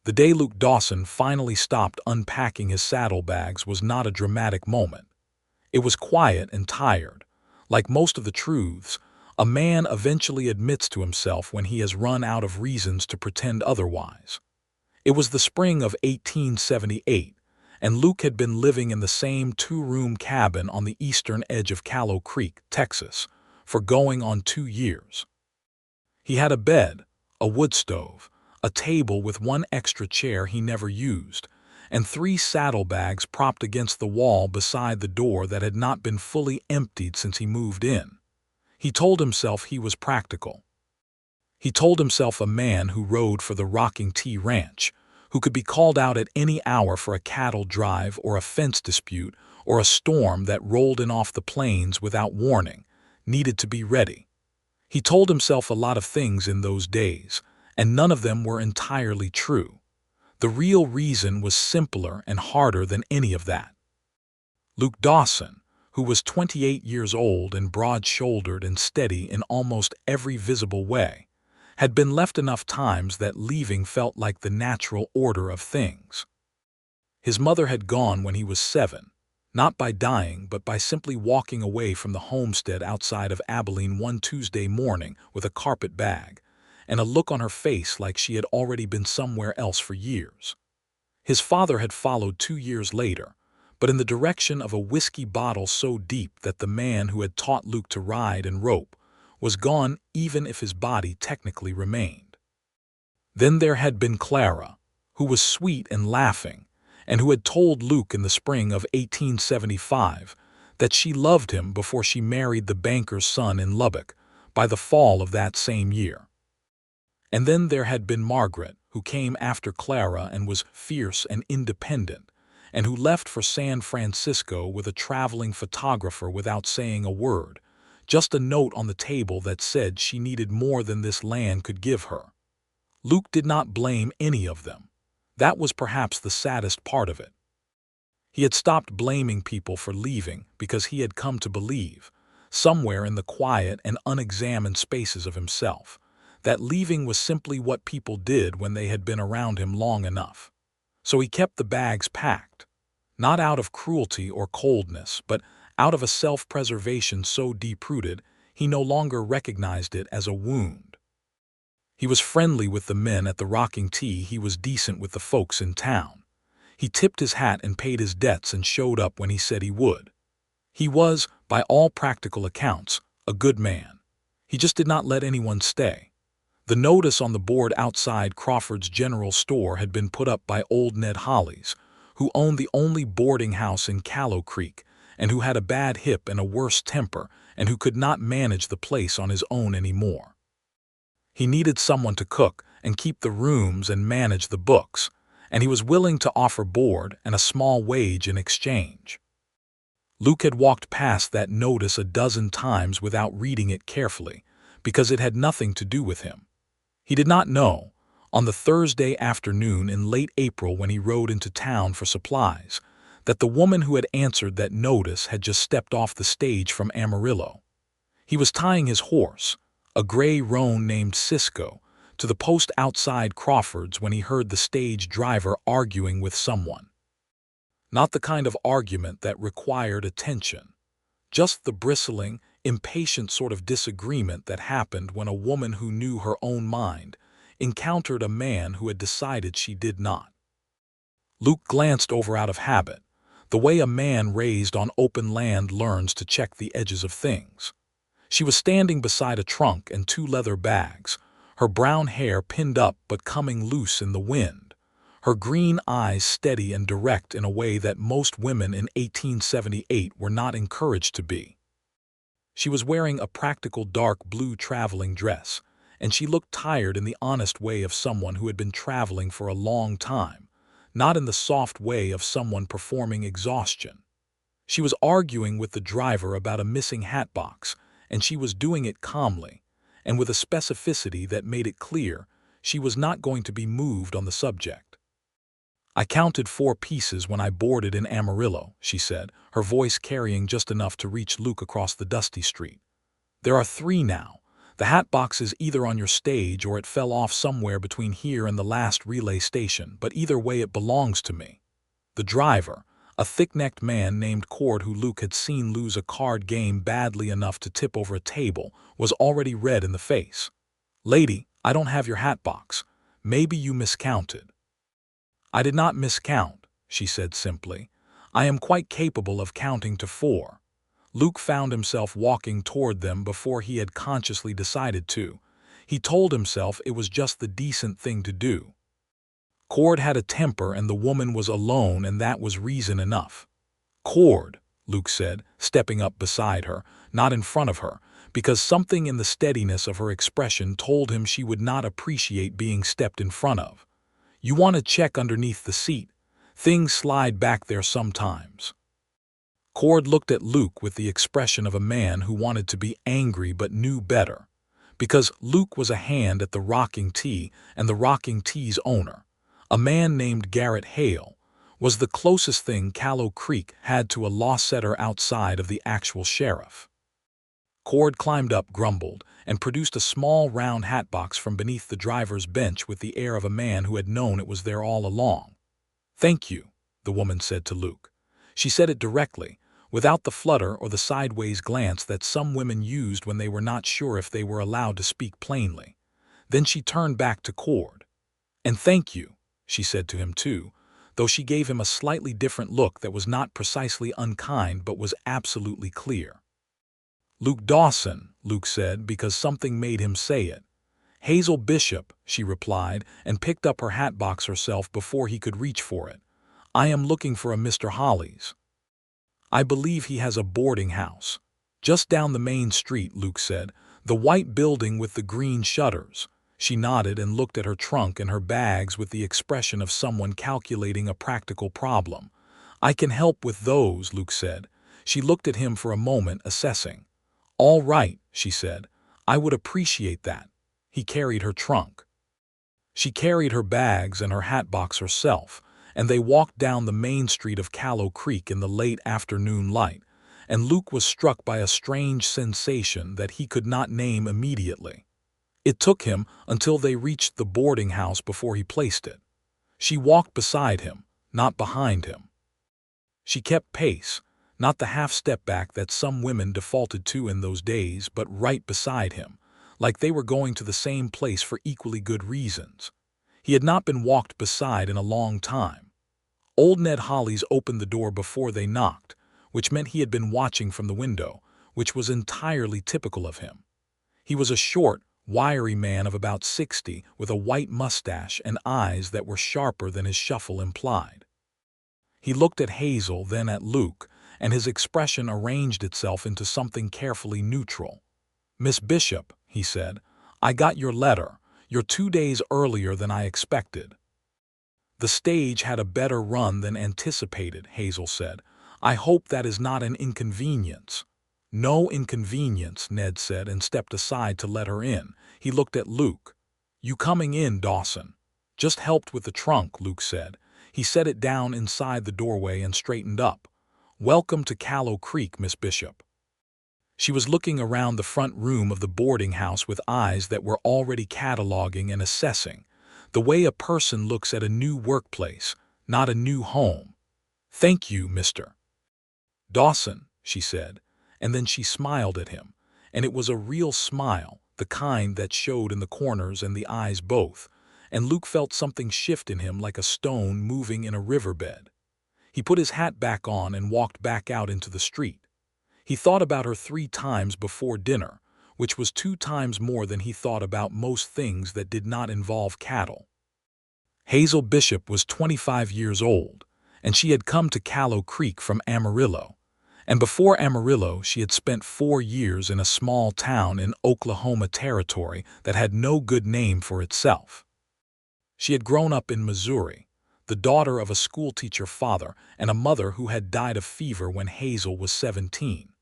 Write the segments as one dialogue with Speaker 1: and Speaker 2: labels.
Speaker 1: The day Luke Dawson finally stopped unpacking his saddlebags was not a dramatic moment. It was quiet and tired. Like most of the truths, a man eventually admits to himself when he has run out of reasons to pretend otherwise. It was the spring of 1878, and Luke had been living in the same two-room cabin on the eastern edge of Callow Creek, Texas, for going on 2 years. He had a bed, a wood stove, a table with one extra chair he never used, and 3 saddlebags propped against the wall beside the door that had not been fully emptied since he moved in. He told himself he was practical. He told himself a man who rode for the Rocking T Ranch, who could be called out at any hour for a cattle drive or a fence dispute or a storm that rolled in off the plains without warning, needed to be ready. He told himself a lot of things in those days, and none of them were entirely true. The real reason was simpler and harder than any of that. Luke Dawson, who was 28 years old and broad-shouldered and steady in almost every visible way, had been left enough times that leaving felt like the natural order of things. His mother had gone when he was 7, not by dying but by simply walking away from the homestead outside of Abilene one Tuesday morning with a carpet bag, and a look on her face like she had already been somewhere else for years. His father had followed 2 years later, but in the direction of a whiskey bottle so deep that the man who had taught Luke to ride and rope was gone even if his body technically remained. Then there had been Clara, who was sweet and laughing, and who had told Luke in the spring of 1875 that she loved him before she married the banker's son in Lubbock by the fall of that same year. And then there had been Margaret, who came after Clara and was fierce and independent, and who left for San Francisco with a traveling photographer without saying a word, just a note on the table that said she needed more than this land could give her. Luke did not blame any of them. That was perhaps the saddest part of it. He had stopped blaming people for leaving because he had come to believe, somewhere in the quiet and unexamined spaces of himself, that leaving was simply what people did when they had been around him long enough. So he kept the bags packed, not out of cruelty or coldness, but out of a self-preservation so deep-rooted he no longer recognized it as a wound. He was friendly with the men at the Rocking T, he was decent with the folks in town. He tipped his hat and paid his debts and showed up when he said he would. He was, by all practical accounts, a good man. He just did not let anyone stay. The notice on the board outside Crawford's General Store had been put up by old Ned Hollies, who owned the only boarding house in Callow Creek, and who had a bad hip and a worse temper, and who could not manage the place on his own anymore. He needed someone to cook and keep the rooms and manage the books, and he was willing to offer board and a small wage in exchange. Luke had walked past that notice a dozen times without reading it carefully, because it had nothing to do with him. He did not know, on the Thursday afternoon in late April when he rode into town for supplies, that the woman who had answered that notice had just stepped off the stage from Amarillo. He was tying his horse, a gray roan named Cisco, to the post outside Crawford's when he heard the stage driver arguing with someone. Not the kind of argument that required attention, just the bristling, impatient sort of disagreement that happened when a woman who knew her own mind encountered a man who had decided she did not. Luke glanced over out of habit, the way a man raised on open land learns to check the edges of things. She was standing beside a trunk and 2 leather bags, her brown hair pinned up but coming loose in the wind, her green eyes steady and direct in a way that most women in 1878 were not encouraged to be. She was wearing a practical dark blue traveling dress, and she looked tired in the honest way of someone who had been traveling for a long time, not in the soft way of someone performing exhaustion. She was arguing with the driver about a missing hatbox, and she was doing it calmly, and with a specificity that made it clear she was not going to be moved on the subject. "I counted 4 pieces when I boarded in Amarillo," she said, her voice carrying just enough to reach Luke across the dusty street. "There are 3 now. The hatbox is either on your stage or it fell off somewhere between here and the last relay station, but either way it belongs to me." The driver, a thick-necked man named Cord who Luke had seen lose a card game badly enough to tip over a table, was already red in the face. "Lady, I don't have your hatbox. Maybe you miscounted." "I did not miscount," she said simply. "I am quite capable of counting to 4. Luke found himself walking toward them before he had consciously decided to. He told himself it was just the decent thing to do. Cord had a temper and the woman was alone, and that was reason enough. "Cord," Luke said, stepping up beside her, not in front of her, because something in the steadiness of her expression told him she would not appreciate being stepped in front of. "You want to check underneath the seat. Things slide back there sometimes." Cord looked at Luke with the expression of a man who wanted to be angry but knew better, because Luke was a hand at the rocking tee, and the rocking tee's owner, a man named Garrett Hale, was the closest thing Callow Creek had to a law setter outside of the actual sheriff. Cord climbed up, grumbled, and produced a small round hatbox from beneath the driver's bench with the air of a man who had known it was there all along. "Thank you," the woman said to Luke. She said it directly, without the flutter or the sideways glance that some women used when they were not sure if they were allowed to speak plainly. Then she turned back to Cord. "And thank you," she said to him too, though she gave him a slightly different look that was not precisely unkind but was absolutely clear. "Luke Dawson," Luke said, because something made him say it. "Hazel Bishop," she replied, and picked up her hatbox herself before he could reach for it. "I am looking for a Mr. Hollies." "I believe he has a boarding house." "Just down the main street," Luke said. "The white building with the green shutters." She nodded and looked at her trunk and her bags with the expression of someone calculating a practical problem. "I can help with those," Luke said. She looked at him for a moment, assessing. "All right," she said. "I would appreciate that." He carried her trunk. She carried her bags and her hatbox herself, and they walked down the main street of Callow Creek in the late afternoon light, and Luke was struck by a strange sensation that he could not name immediately. It took him until they reached the boarding house before he placed it. She walked beside him, not behind him. She kept pace, not the half-step back that some women defaulted to in those days, but right beside him, like they were going to the same place for equally good reasons. He had not been walked beside in a long time. Old Ned Hollies opened the door before they knocked, which meant he had been watching from the window, which was entirely typical of him. He was a short, wiry man of about 60, with a white mustache and eyes that were sharper than his shuffle implied. He looked at Hazel, then at Luke, and his expression arranged itself into something carefully neutral. "Miss Bishop," he said, "I got your letter. You're 2 days earlier than I expected." "The stage had a better run than anticipated," Hazel said. "I hope that is not an inconvenience." "No inconvenience," Ned said, and stepped aside to let her in. He looked at Luke. "You coming in, Dawson?" "Just helped with the trunk," Luke said. He set it down inside the doorway and straightened up. "Welcome to Callow Creek, Miss Bishop." She was looking around the front room of the boarding house with eyes that were already cataloging and assessing, the way a person looks at a new workplace, not a new home. "Thank you, Mr. Dawson," she said, and then she smiled at him, and it was a real smile, the kind that showed in the corners and the eyes both, and Luke felt something shift in him like a stone moving in a riverbed. He put his hat back on and walked back out into the street. He thought about her 3 times before dinner, which was 2 times more than he thought about most things that did not involve cattle. Hazel Bishop was 25 years old, and she had come to Callow Creek from Amarillo. And before Amarillo, she had spent 4 years in a small town in Oklahoma Territory that had no good name for itself. She had grown up in Missouri, the daughter of a schoolteacher father and a mother who had died of fever when Hazel was 17.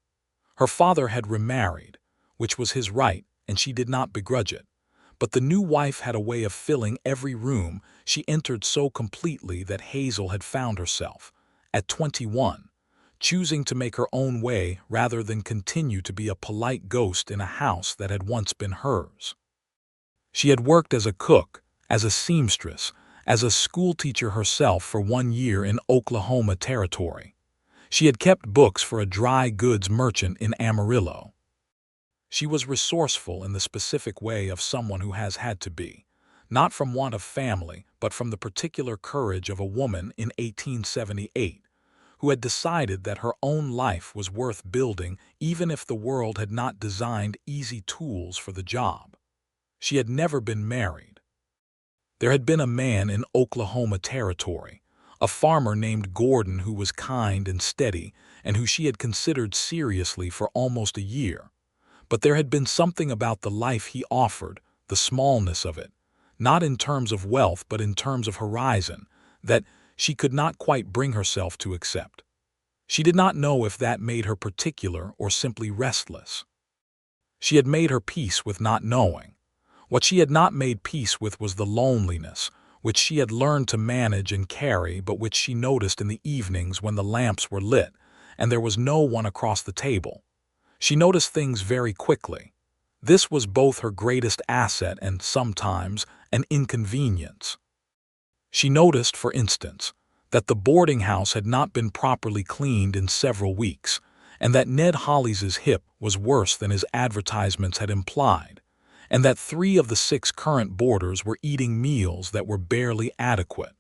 Speaker 1: Her father had remarried, which was his right, and she did not begrudge it. But the new wife had a way of filling every room she entered so completely that Hazel had found herself, at 21, choosing to make her own way rather than continue to be a polite ghost in a house that had once been hers. She had worked as a cook, as a seamstress, as a schoolteacher herself for 1 year in Oklahoma Territory. She had kept books for a dry goods merchant in Amarillo. She was resourceful in the specific way of someone who has had to be, not from want of family, but from the particular courage of a woman in 1878, who had decided that her own life was worth building even if the world had not designed easy tools for the job. She had never been married. There had been a man in Oklahoma Territory, a farmer named Gordon who was kind and steady and who she had considered seriously for almost a year. But there had been something about the life he offered, the smallness of it, not in terms of wealth but in terms of horizon, that she could not quite bring herself to accept. She did not know if that made her particular or simply restless. She had made her peace with not knowing. What she had not made peace with was the loneliness, which she had learned to manage and carry but which she noticed in the evenings when the lamps were lit and there was no one across the table. She noticed things very quickly. This was both her greatest asset and, sometimes, an inconvenience. She noticed, for instance, that the boarding house had not been properly cleaned in several weeks, and that Ned Hollis's hip was worse than his advertisements had implied, and that 3 of the 6 current boarders were eating meals that were barely adequate.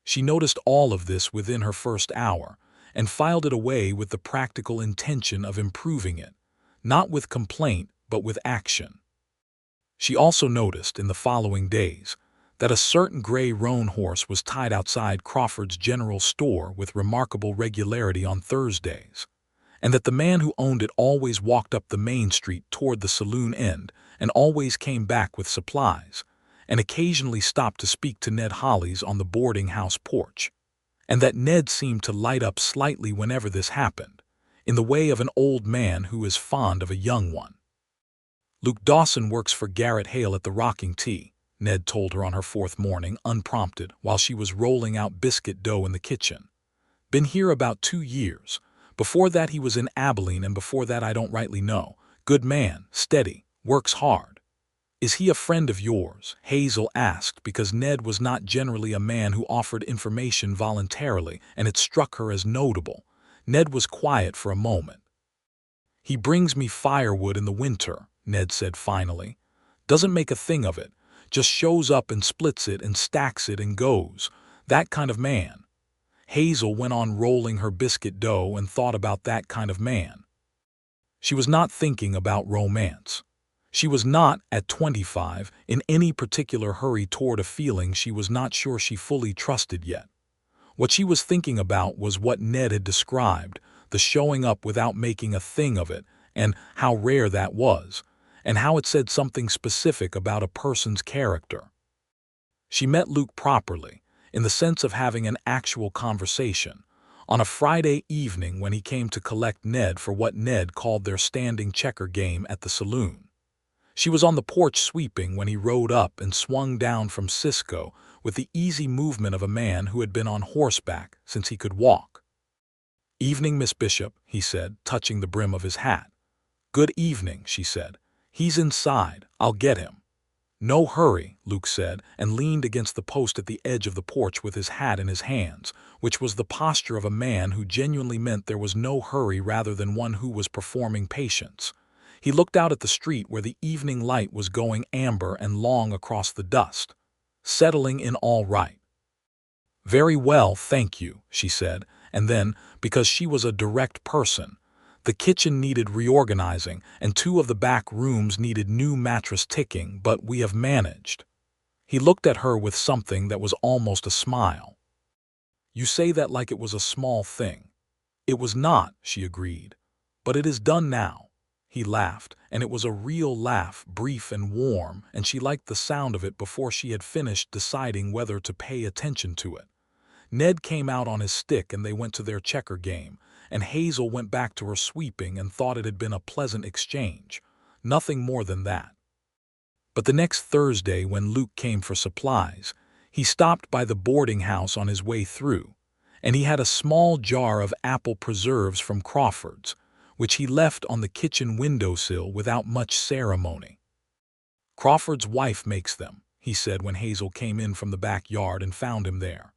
Speaker 1: She noticed all of this within her first hour, and filed it away with the practical intention of improving it, not with complaint but with action. She also noticed, in the following days, that a certain gray roan horse was tied outside Crawford's General Store with remarkable regularity on Thursdays, and that the man who owned it always walked up the main street toward the saloon end and always came back with supplies, and occasionally stopped to speak to Ned Hollis on the boarding house porch, and that Ned seemed to light up slightly whenever this happened, in the way of an old man who is fond of a young one. "Luke Dawson works for Garrett Hale at the Rocking Tea," Ned told her on her 4th morning, unprompted, while she was rolling out biscuit dough in the kitchen. "Been here about 2 years. Before that he was in Abilene, and before that I don't rightly know. Good man, steady, works hard." "Is he a friend of yours?" Hazel asked, because Ned was not generally a man who offered information voluntarily, and it struck her as notable. Ned was quiet for a moment. "He brings me firewood in the winter," Ned said finally. "Doesn't make a thing of it. Just shows up and splits it and stacks it and goes. That kind of man." Hazel went on rolling her biscuit dough and thought about that kind of man. She was not thinking about romance. She was not, at 25, in any particular hurry toward a feeling she was not sure she fully trusted yet. What she was thinking about was what Ned had described, the showing up without making a thing of it, and how rare that was, and how it said something specific about a person's character. She met Luke properly, in the sense of having an actual conversation, on a Friday evening when he came to collect Ned for what Ned called their standing checker game at the saloon. She was on the porch sweeping when he rode up and swung down from Cisco with the easy movement of a man who had been on horseback since he could walk. "Evening, Miss Bishop," he said, touching the brim of his hat. "Good evening," she said. "He's inside. I'll get him." "No hurry," Luke said, and leaned against the post at the edge of the porch with his hat in his hands, which was the posture of a man who genuinely meant there was no hurry rather than one who was performing patience. He looked out at the street where the evening light was going amber and long across the dust. "Settling in all right." "Very well, thank you," she said, and then, because she was a direct person, "The kitchen needed reorganizing, and 2 of the back rooms needed new mattress ticking, but we have managed." He looked at her with something that was almost a smile. "You say that like it was a small thing." "It was not," she agreed. "But it is done now." He laughed, and it was a real laugh, brief and warm, and she liked the sound of it before she had finished deciding whether to pay attention to it. Ned came out on his stick and they went to their checker game, and Hazel went back to her sweeping and thought it had been a pleasant exchange. Nothing more than that. But the next Thursday, when Luke came for supplies, he stopped by the boarding house on his way through, and he had a small jar of apple preserves from Crawford's, which he left on the kitchen windowsill without much ceremony. "Crawford's wife makes them," he said when Hazel came in from the backyard and found him there.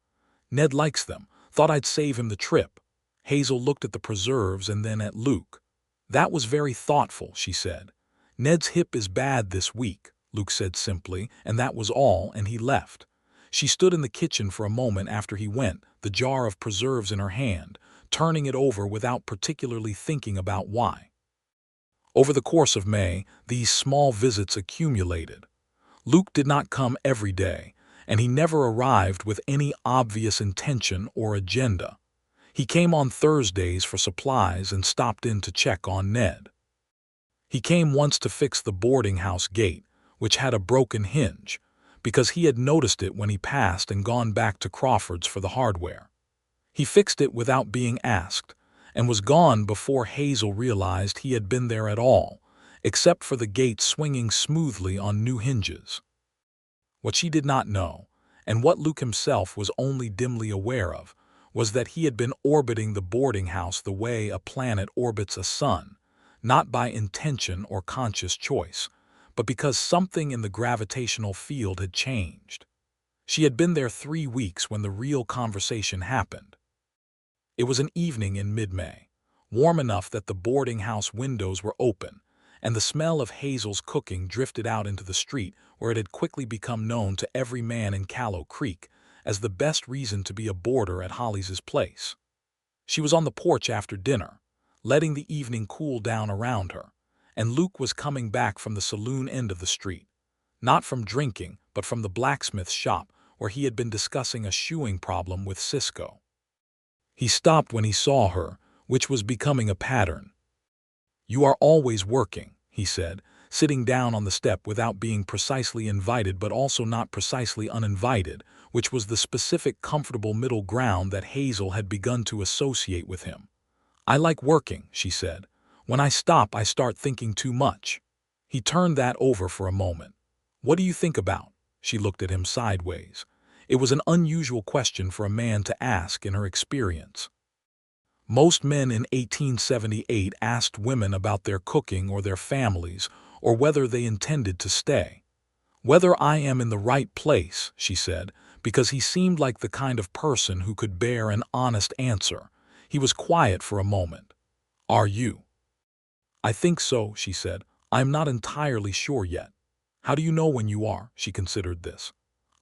Speaker 1: "Ned likes them. Thought I'd save him the trip." Hazel looked at the preserves and then at Luke. "That was very thoughtful," she said. "Ned's hip is bad this week," Luke said simply, and that was all, and he left. She stood in the kitchen for a moment after he went, the jar of preserves in her hand, turning it over without particularly thinking about why. Over the course of May, these small visits accumulated. Luke did not come every day, and he never arrived with any obvious intention or agenda. He came on Thursdays for supplies and stopped in to check on Ned. He came once to fix the boarding house gate, which had a broken hinge, because he had noticed it when he passed and gone back to Crawford's for the hardware. He fixed it without being asked, and was gone before Hazel realized he had been there at all, except for the gate swinging smoothly on new hinges. What she did not know, and what Luke himself was only dimly aware of, was that he had been orbiting the boarding house the way a planet orbits a sun, not by intention or conscious choice, but because something in the gravitational field had changed. She had been there 3 weeks when the real conversation happened. It was an evening in mid-May, warm enough that the boarding house windows were open, and the smell of Hazel's cooking drifted out into the street where it had quickly become known to every man in Callow Creek as the best reason to be a boarder at Holly's place. She was on the porch after dinner, letting the evening cool down around her, and Luke was coming back from the saloon end of the street, not from drinking, but from the blacksmith shop where he had been discussing a shoeing problem with Cisco. He stopped when he saw her, which was becoming a pattern. "You are always working," he said, sitting down on the step without being precisely invited but also not precisely uninvited, which was the specific comfortable middle ground that Hazel had begun to associate with him. "I like working," she said. "When I stop, I start thinking too much." He turned that over for a moment. "What do you think about?" She looked at him sideways. It was an unusual question for a man to ask in her experience. Most men in 1878 asked women about their cooking or their families, or whether they intended to stay. "Whether I am in the right place," she said, because he seemed like the kind of person who could bear an honest answer. He was quiet for a moment. "Are you?" "I think so," she said. "I am not entirely sure yet." "How do you know when you are?" She considered this.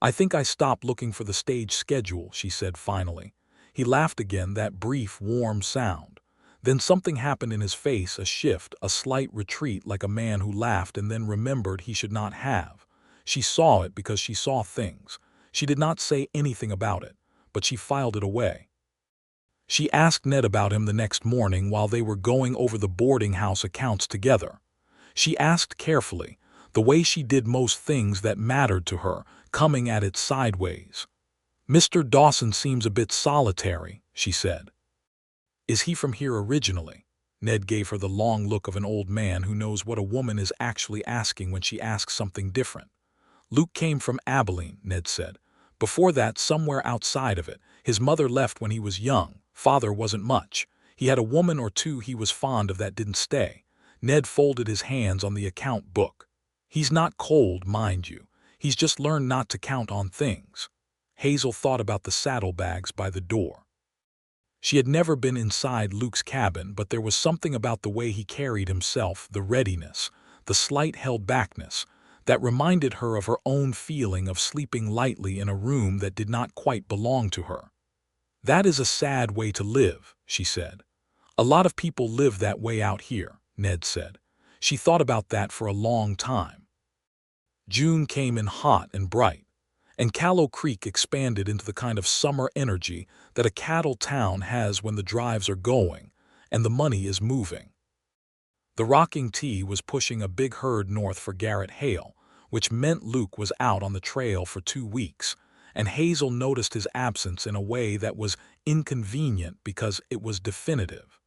Speaker 1: "I think I stopped looking for the stage schedule," she said finally. He laughed again, that brief, warm sound. Then something happened in his face, a shift, a slight retreat, like a man who laughed and then remembered he should not have. She saw it because she saw things. She did not say anything about it, but she filed it away. She asked Ned about him the next morning while they were going over the boarding house accounts together. She asked carefully, the way she did most things that mattered to her, coming at it sideways. "Mr. Dawson seems a bit solitary," she said. "Is he from here originally?" Ned gave her the long look of an old man who knows what a woman is actually asking when she asks something different. "Luke came from Abilene," Ned said. "Before that, somewhere outside of it. His mother left when he was young. Father wasn't much. He had a woman or two he was fond of that didn't stay." Ned folded his hands on the account book. "He's not cold, mind you. He's just learned not to count on things." Hazel thought about the saddlebags by the door. She had never been inside Luke's cabin, but there was something about the way he carried himself, the readiness, the slight held-backness, that reminded her of her own feeling of sleeping lightly in a room that did not quite belong to her. "That is a sad way to live," she said. "A lot of people live that way out here," Ned said. She thought about that for a long time. June came in hot and bright, and Callow Creek expanded into the kind of summer energy that a cattle town has when the drives are going and the money is moving. The rocking T was pushing a big herd north for Garrett Hale, which meant Luke was out on the trail for 2 weeks, and Hazel noticed his absence in a way that was inconvenient because it was definitive.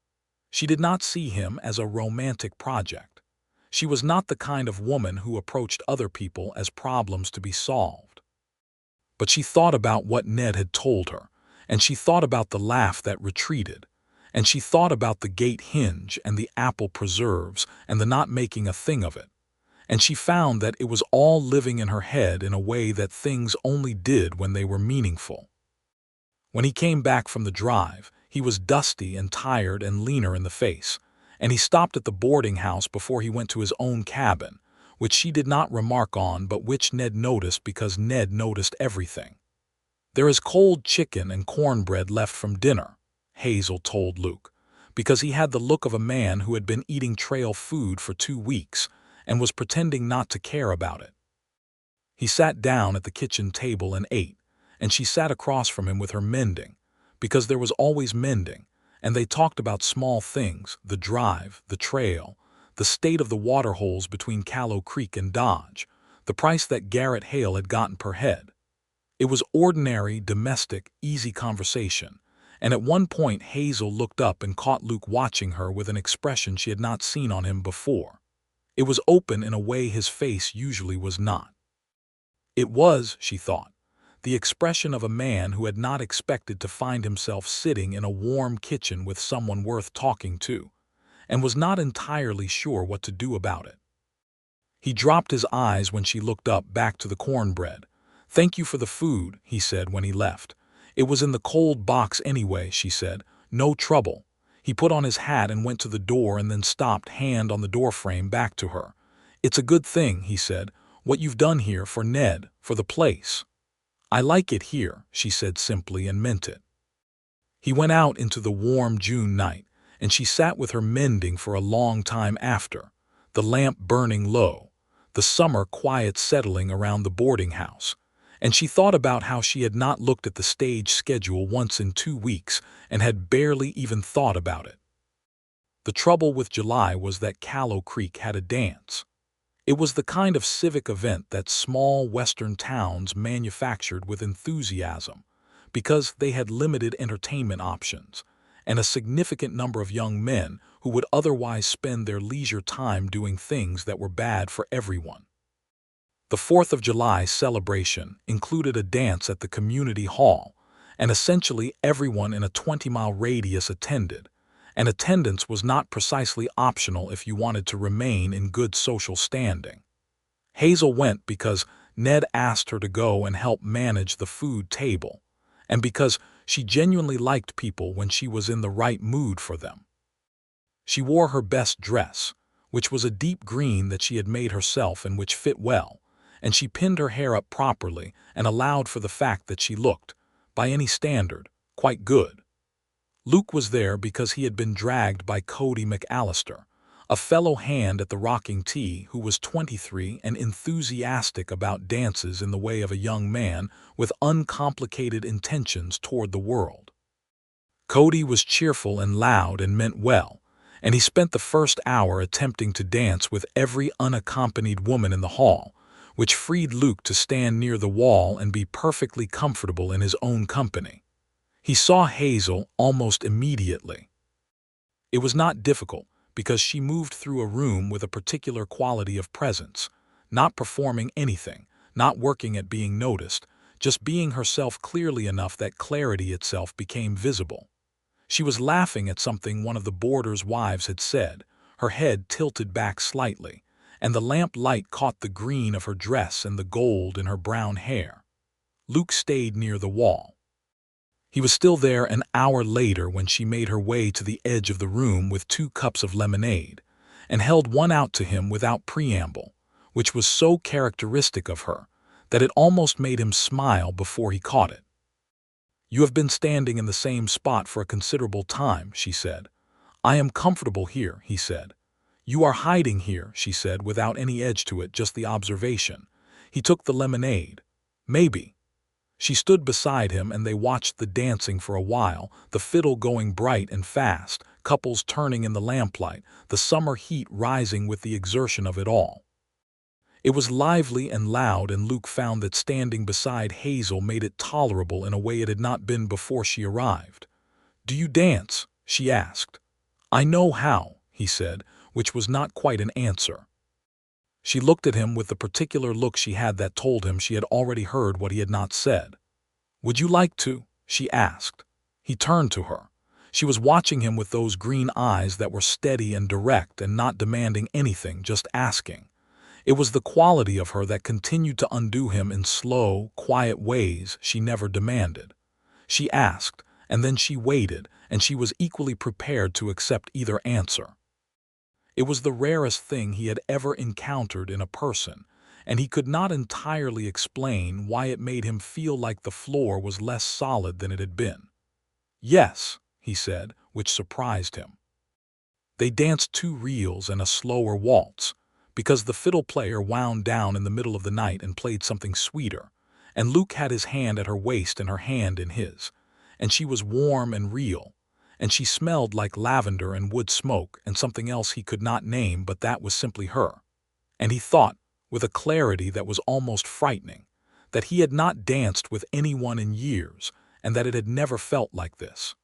Speaker 1: She did not see him as a romantic project. She was not the kind of woman who approached other people as problems to be solved. But she thought about what Ned had told her, and she thought about the laugh that retreated, and she thought about the gate hinge and the apple preserves and the not making a thing of it, and she found that it was all living in her head in a way that things only did when they were meaningful. When he came back from the drive, he was dusty and tired and leaner in the face, and he stopped at the boarding house before he went to his own cabin, which she did not remark on but which Ned noticed because Ned noticed everything. "There is cold chicken and cornbread left from dinner," Hazel told Luke, because he had the look of a man who had been eating trail food for 2 weeks and was pretending not to care about it. He sat down at the kitchen table and ate, and she sat across from him with her mending, because there was always mending, and they talked about small things, the drive, the trail, the state of the water holes between Callow Creek and Dodge, the price that Garrett Hale had gotten per head. It was ordinary, domestic, easy conversation, and at one point Hazel looked up and caught Luke watching her with an expression she had not seen on him before. It was open in a way his face usually was not. It was, she thought, the expression of a man who had not expected to find himself sitting in a warm kitchen with someone worth talking to, and was not entirely sure what to do about it. He dropped his eyes when she looked up back to the cornbread. "Thank you for the food," he said when he left. "It was in the cold box anyway," she said. "No trouble." He put on his hat and went to the door and then stopped, hand on the doorframe, back to her. "It's a good thing," he said, "what you've done here for Ned, for the place." "I like it here," she said simply, and meant it. He went out into the warm June night, and she sat with her mending for a long time after, the lamp burning low, the summer quiet settling around the boarding house, and she thought about how she had not looked at the stage schedule once in 2 weeks and had barely even thought about it. The trouble with July was that Callow Creek had a dance. It was the kind of civic event that small western towns manufactured with enthusiasm because they had limited entertainment options and a significant number of young men who would otherwise spend their leisure time doing things that were bad for everyone. The 4th of July celebration included a dance at the community hall, and essentially everyone in a 20-mile radius attended, and attendance was not precisely optional if you wanted to remain in good social standing. Hazel went because Ned asked her to go and help manage the food table, and because she genuinely liked people when she was in the right mood for them. She wore her best dress, which was a deep green that she had made herself and which fit well, and she pinned her hair up properly and allowed for the fact that she looked, by any standard, quite good. Luke was there because he had been dragged by Cody McAllister, a fellow hand at the rocking tee who was 23 and enthusiastic about dances in the way of a young man with uncomplicated intentions toward the world. Cody was cheerful and loud and meant well, and he spent the first hour attempting to dance with every unaccompanied woman in the hall, which freed Luke to stand near the wall and be perfectly comfortable in his own company. He saw Hazel almost immediately. It was not difficult because she moved through a room with a particular quality of presence, not performing anything, not working at being noticed, just being herself clearly enough that clarity itself became visible. She was laughing at something one of the boarders' wives had said, her head tilted back slightly, and the lamp light caught the green of her dress and the gold in her brown hair. Luke stayed near the wall. He was still there an hour later when she made her way to the edge of the room with 2 cups of lemonade, and held one out to him without preamble, which was so characteristic of her that it almost made him smile before he caught it. "You have been standing in the same spot for a considerable time," she said. "I am comfortable here," he said. "You are hiding here," she said, without any edge to it, just the observation. He took the lemonade. "Maybe." She stood beside him and they watched the dancing for a while, the fiddle going bright and fast, couples turning in the lamplight, the summer heat rising with the exertion of it all. It was lively and loud, and Luke found that standing beside Hazel made it tolerable in a way it had not been before she arrived. "Do you dance?" she asked. "I know how," he said, which was not quite an answer. She looked at him with the particular look she had that told him she had already heard what he had not said. "Would you like to?" she asked. He turned to her. She was watching him with those green eyes that were steady and direct and not demanding anything, just asking. It was the quality of her that continued to undo him in slow, quiet ways she never demanded. She asked, and then she waited, and she was equally prepared to accept either answer. It was the rarest thing he had ever encountered in a person, and he could not entirely explain why it made him feel like the floor was less solid than it had been. "Yes," he said, which surprised him. They danced 2 reels and a slower waltz, because the fiddle player wound down in the middle of the night and played something sweeter, and Luke had his hand at her waist and her hand in his, and she was warm and real, and she smelled like lavender and wood smoke and something else he could not name, but that was simply her. And he thought, with a clarity that was almost frightening, that he had not danced with anyone in years and that it had never felt like this.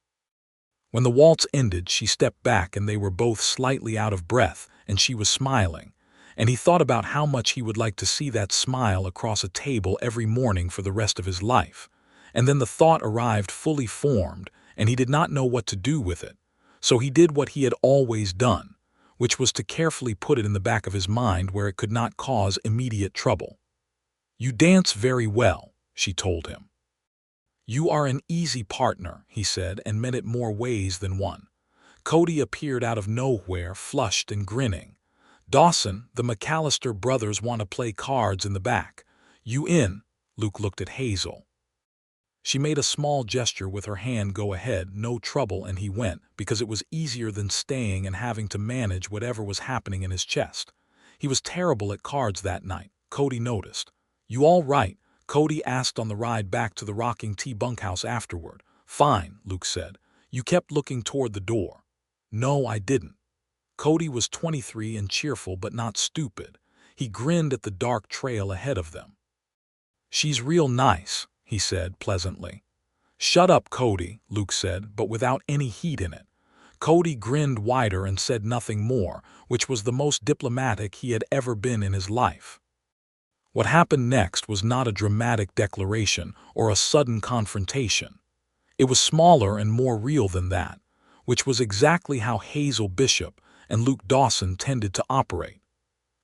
Speaker 1: When the waltz ended, she stepped back and they were both slightly out of breath, and she was smiling, and he thought about how much he would like to see that smile across a table every morning for the rest of his life. And then the thought arrived fully formed, and he did not know what to do with it. So he did what he had always done, which was to carefully put it in the back of his mind where it could not cause immediate trouble. "You dance very well," she told him. "You are an easy partner," he said, and meant it more ways than one. Cody appeared out of nowhere, flushed and grinning. "Dawson, the McAllister brothers want to play cards in the back. You in?" Luke looked at Hazel. She made a small gesture with her hand. "Go ahead, no trouble," and he went, because it was easier than staying and having to manage whatever was happening in his chest. He was terrible at cards that night, Cody noticed. "You all right?" Cody asked on the ride back to the rocking T bunkhouse afterward. "Fine," Luke said. "You kept looking toward the door." "No, I didn't." Cody was 23 and cheerful but not stupid. He grinned at the dark trail ahead of them. "She's real nice," he said pleasantly. "Shut up, Cody," Luke said, but without any heat in it. Cody grinned wider and said nothing more, which was the most diplomatic he had ever been in his life. What happened next was not a dramatic declaration or a sudden confrontation. It was smaller and more real than that, which was exactly how Hazel Bishop and Luke Dawson tended to operate.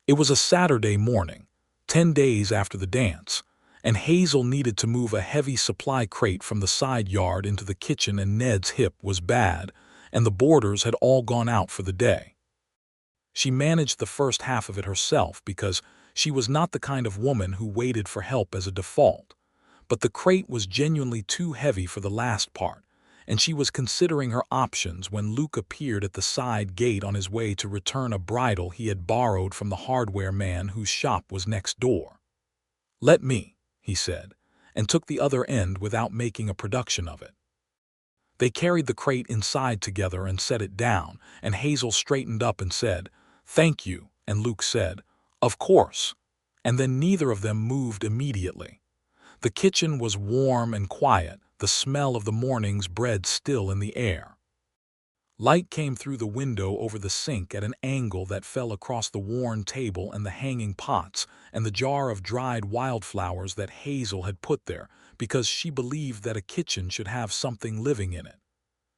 Speaker 1: It was a Saturday morning, 10 days after the dance, and Hazel needed to move a heavy supply crate from the side yard into the kitchen, and Ned's hip was bad, and the boarders had all gone out for the day. She managed the first half of it herself because she was not the kind of woman who waited for help as a default. But the crate was genuinely too heavy for the last part, and she was considering her options when Luke appeared at the side gate on his way to return a bridle he had borrowed from the hardware man whose shop was next door. "Let me," he said, and took the other end without making a production of it. They carried the crate inside together and set it down, and Hazel straightened up and said, "Thank you," and Luke said, "Of course," and then neither of them moved immediately. The kitchen was warm and quiet, the smell of the morning's bread still in the air. Light came through the window over the sink at an angle that fell across the worn table and the hanging pots and the jar of dried wildflowers that Hazel had put there because she believed that a kitchen should have something living in it.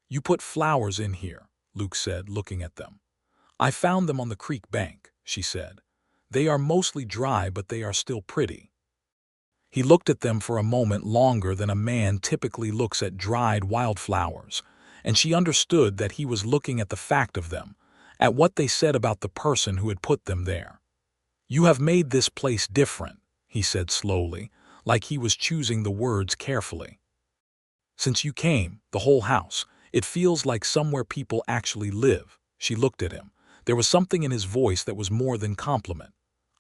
Speaker 1: "You put flowers in here," Luke said, looking at them. "I found them on the creek bank," she said. "They are mostly dry, but they are still pretty." He looked at them for a moment longer than a man typically looks at dried wildflowers, and she understood that he was looking at the fact of them, at what they said about the person who had put them there. "You have made this place different," he said slowly, like he was choosing the words carefully. "Since you came, the whole house, it feels like somewhere people actually live." She looked at him. There was something in his voice that was more than compliment.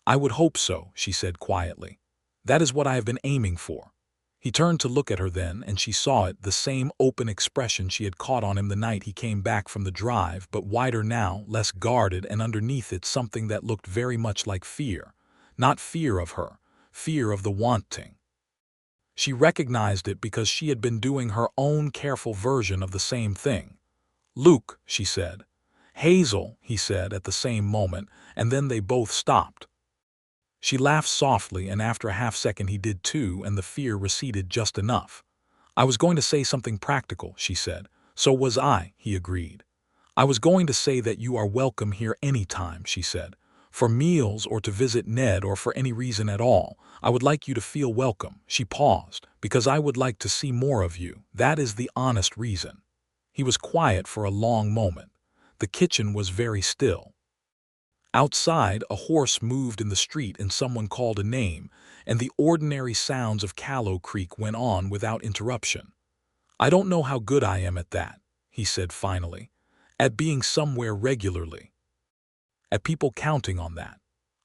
Speaker 1: "I would hope so," she said quietly. "That is what I have been aiming for." He turned to look at her then, and she saw it, the same open expression she had caught on him the night he came back from the drive, but wider now, less guarded, and underneath it something that looked very much like fear. Not fear of her, fear of the wanting. She recognized it because she had been doing her own careful version of the same thing. "Luke," she said. "Hazel," he said at the same moment, and then they both stopped. She laughed softly, and after a half-second he did too, and the fear receded just enough. I was going to say something practical, she said. So was I, he agreed. I was going to say that you are welcome here any time, she said. For meals or to visit Ned or for any reason at all, I would like you to feel welcome. She paused, because I would like to see more of you. That is the honest reason. He was quiet for a long moment. The kitchen was very still. Outside, a horse moved in the street and someone called a name, and the ordinary sounds of Callow Creek went on without interruption. I don't know how good I am at that, he said finally. At being somewhere regularly. At people counting on that.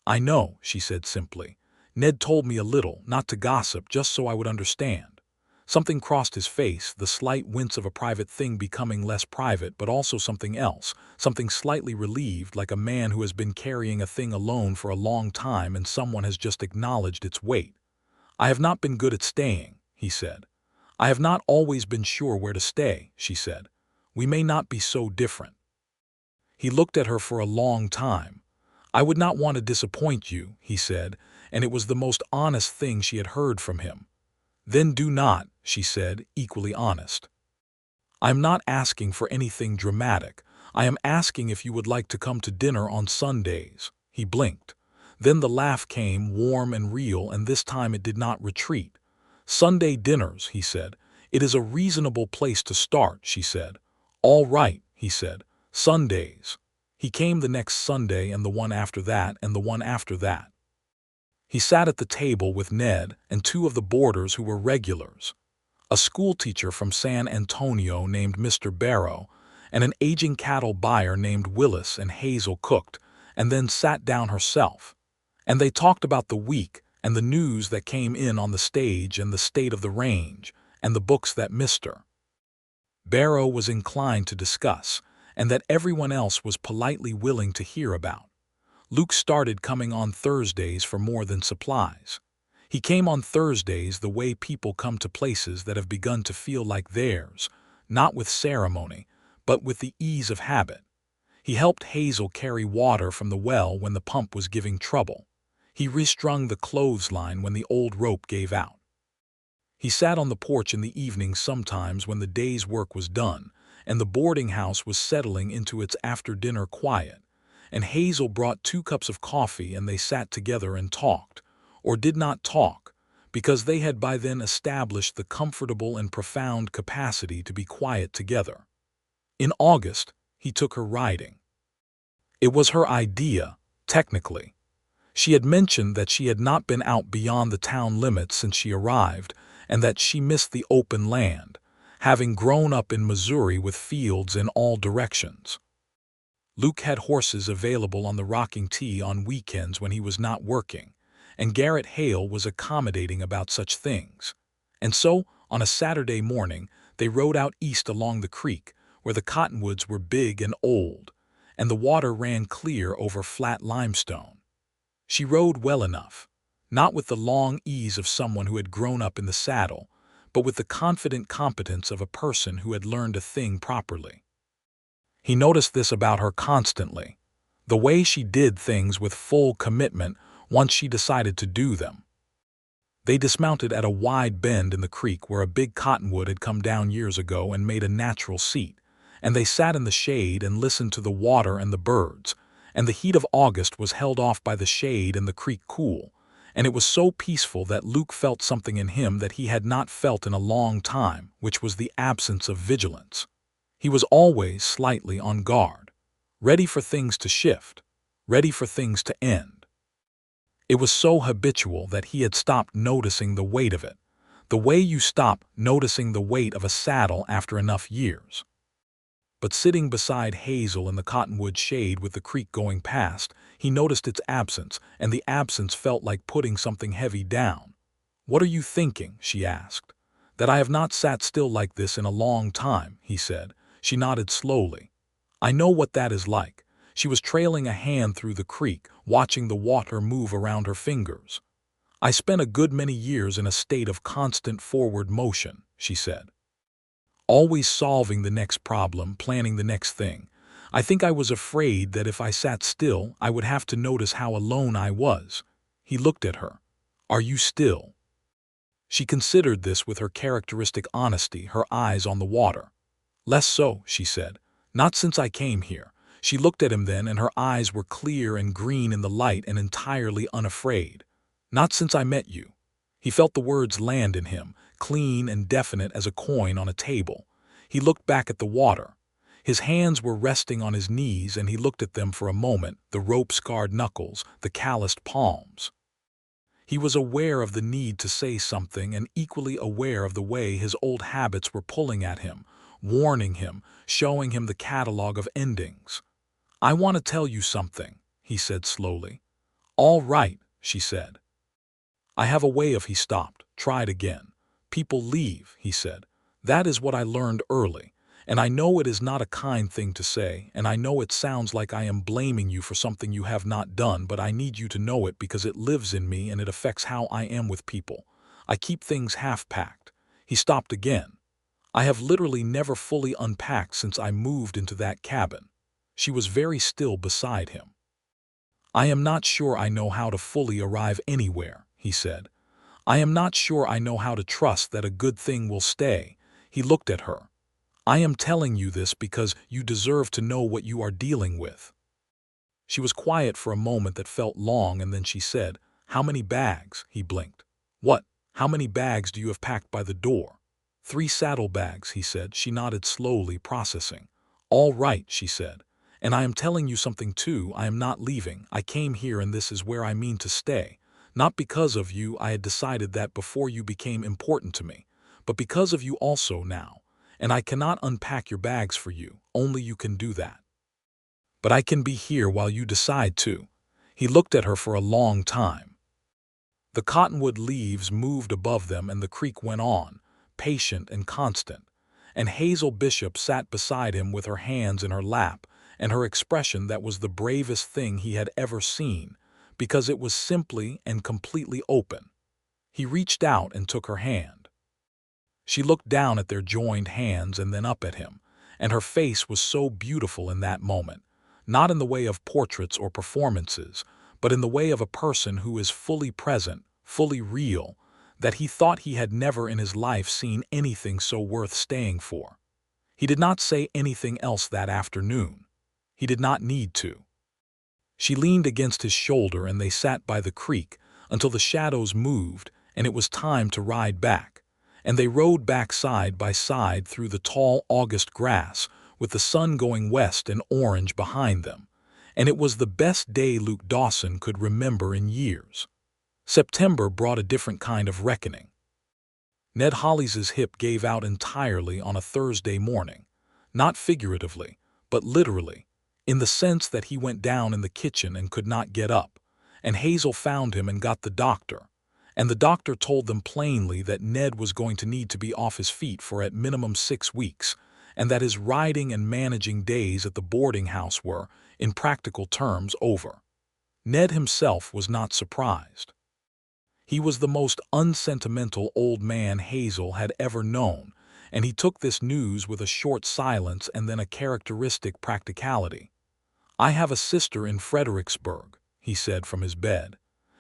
Speaker 1: I know, she said simply. Ned told me a little, not to gossip, just so I would understand. Something crossed his face, the slight wince of a private thing becoming less private, but also something else, something slightly relieved, like a man who has been carrying a thing alone for a long time and someone has just acknowledged its weight. I have not been good at staying, he said. I have not always been sure where to stay, she said. We may not be so different. He looked at her for a long time. I would not want to disappoint you, he said, and it was the most honest thing she had heard from him. Then do not, she said, equally honest. I am not asking for anything dramatic. I am asking if you would like to come to dinner on Sundays. He blinked. Then the laugh came, warm and real, and this time it did not retreat. Sunday dinners, he said. It is a reasonable place to start, she said. All right, he said. Sundays. He came the next Sunday and the one after that and the one after that. He sat at the table with Ned and two of the boarders who were regulars. A schoolteacher from San Antonio named Mr. Barrow, and an aging cattle buyer named Willis, and Hazel cooked, and then sat down herself. And they talked about the week and the news that came in on the stage and the state of the range and the books that Mr. Barrow was inclined to discuss, and that everyone else was politely willing to hear about. Luke started coming on Thursdays for more than supplies. He came on Thursdays the way people come to places that have begun to feel like theirs, not with ceremony, but with the ease of habit. He helped Hazel carry water from the well when the pump was giving trouble. He restrung the clothesline when the old rope gave out. He sat on the porch in the evenings sometimes when the day's work was done, and the boarding house was settling into its after-dinner quiet, and Hazel brought 2 cups of coffee and they sat together and talked, or did not talk, because they had by then established the comfortable and profound capacity to be quiet together. In August, he took her riding. It was her idea, technically. She had mentioned that she had not been out beyond the town limits since she arrived, and that she missed the open land, having grown up in Missouri with fields in all directions. Luke had horses available on the rocking tee on weekends when he was not working, and Garrett Hale was accommodating about such things. And so, on a Saturday morning, they rode out east along the creek, where the cottonwoods were big and old, and the water ran clear over flat limestone. She rode well enough, not with the long ease of someone who had grown up in the saddle, but with the confident competence of a person who had learned a thing properly. He noticed this about her constantly, the way she did things with full commitment once she decided to do them. They dismounted at a wide bend in the creek where a big cottonwood had come down years ago and made a natural seat, and they sat in the shade and listened to the water and the birds, and the heat of August was held off by the shade and the creek cool, and it was so peaceful that Luke felt something in him that he had not felt in a long time, which was the absence of vigilance. He was always slightly on guard, ready for things to shift, ready for things to end. It was so habitual that he had stopped noticing the weight of it, the way you stop noticing the weight of a saddle after enough years. But sitting beside Hazel in the cottonwood shade with the creek going past, he noticed its absence, and the absence felt like putting something heavy down. "What are you thinking?" she asked. "That I have not sat still like this in a long time," he said. She nodded slowly. "I know what that is like." She was trailing a hand through the creek, watching the water move around her fingers. "I spent a good many years in a state of constant forward motion," she said. "Always solving the next problem, planning the next thing. I think I was afraid that if I sat still, I would have to notice how alone I was." He looked at her. "Are you still?" She considered this with her characteristic honesty, her eyes on the water. "Less so," she said. "Not since I came here." She looked at him then, and her eyes were clear and green in the light and entirely unafraid. "Not since I met you." He felt the words land in him, clean and definite as a coin on a table. He looked back at the water. His hands were resting on his knees, and he looked at them for a moment, the rope-scarred knuckles, the calloused palms. He was aware of the need to say something and equally aware of the way his old habits were pulling at him, warning him, showing him the catalog of endings. "I want to tell you something," he said slowly. "All right," she said. "I have a way of—" He stopped, tried again. "People leave," he said. "That is what I learned early. And I know it is not a kind thing to say, and I know it sounds like I am blaming you for something you have not done, but I need you to know it because it lives in me and it affects how I am with people. I keep things half-packed." He stopped again. "I have literally never fully unpacked since I moved into that cabin." She was very still beside him. "I am not sure I know how to fully arrive anywhere," he said. "I am not sure I know how to trust that a good thing will stay." He looked at her. "I am telling you this because you deserve to know what you are dealing with." She was quiet for a moment that felt long, and then she said, "How many bags?" He blinked. "What? How many bags do you have packed by the door?" "3 saddlebags," he said. She nodded slowly, processing. "All right," she said. "And I am telling you something too. I am not leaving. I came here and this is where I mean to stay. Not because of you, I had decided that before you became important to me, but because of you also now. And I cannot unpack your bags for you, only you can do that. But I can be here while you decide to." He looked at her for a long time. The cottonwood leaves moved above them and the creek went on, patient and constant. And Hazel Bishop sat beside him with her hands in her lap and her expression that was the bravest thing he had ever seen, because it was simply and completely open. He reached out and took her hand. She looked down at their joined hands and then up at him, and her face was so beautiful in that moment, not in the way of portraits or performances, but in the way of a person who is fully present, fully real, that he thought he had never in his life seen anything so worth staying for. He did not say anything else that afternoon. He did not need to. She leaned against his shoulder and they sat by the creek until the shadows moved and it was time to ride back. And they rode back side by side through the tall August grass with the sun going west and orange behind them. And it was the best day Luke Dawson could remember in years. September brought a different kind of reckoning. Ned Hollis's hip gave out entirely on a Thursday morning, not figuratively, but literally, in the sense that he went down in the kitchen and could not get up, and Hazel found him and got the doctor. And the doctor told them plainly that Ned was going to need to be off his feet for at minimum 6 weeks, and that his riding and managing days at the boarding house were, in practical terms, over. Ned himself was not surprised. He was the most unsentimental old man Hazel had ever known, and he took this news with a short silence and then a characteristic practicality. "I have a sister in Fredericksburg," he said from his bed.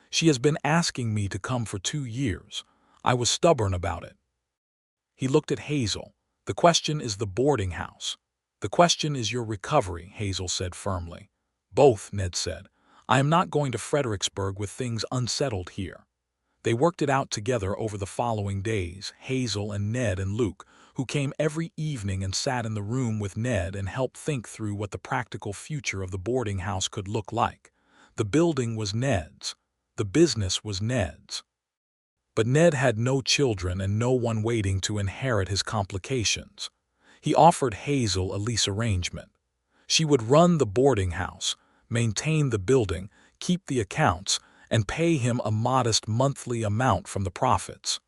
Speaker 1: "She has been asking me to come for 2 years. I was stubborn about it." He looked at Hazel. "The question is the boarding house. The question is your recovery," Hazel said firmly. "Both," Ned said. "I am not going to Fredericksburg with things unsettled here." They worked it out together over the following days, Hazel and Ned and Luke, who came every evening and sat in the room with Ned and helped think through what the practical future of the boarding house could look like. The building was Ned's. The business was Ned's. But Ned had no children and no one waiting to inherit his complications. He offered Hazel a lease arrangement. She would run the boarding house, maintain the building, keep the accounts, and pay him a modest monthly amount from the profits.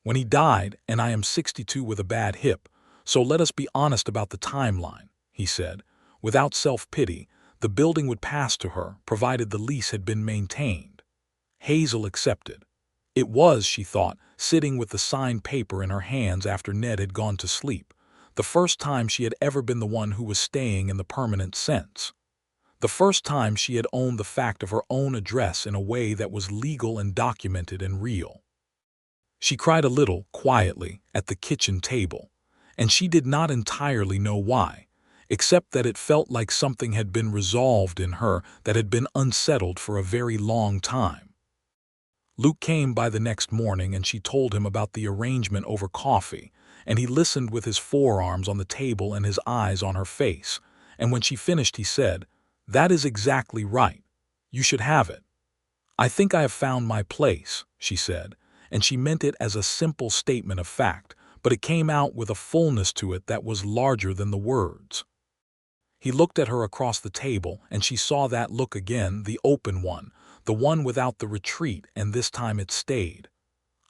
Speaker 1: When he died, and I am 62 with a bad hip, so let us be honest about the timeline, he said. Without self-pity, the building would pass to her, provided the lease had been maintained. Hazel accepted. It was, she thought, sitting with the signed paper in her hands after Ned had gone to sleep, the first time she had ever been the one who was staying in the permanent sense. The first time she had owned the fact of her own address in a way that was legal and documented and real. She cried a little, quietly, at the kitchen table, and she did not entirely know why, except that it felt like something had been resolved in her that had been unsettled for a very long time. Luke came by the next morning and she told him about the arrangement over coffee, and he listened with his forearms on the table and his eyes on her face, and when she finished he said, "That is exactly right. You should have it." "I think I have found my place," she said, and she meant it as a simple statement of fact, but it came out with a fullness to it that was larger than the words. He looked at her across the table, and she saw that look again, the open one, the one without the retreat, and this time it stayed.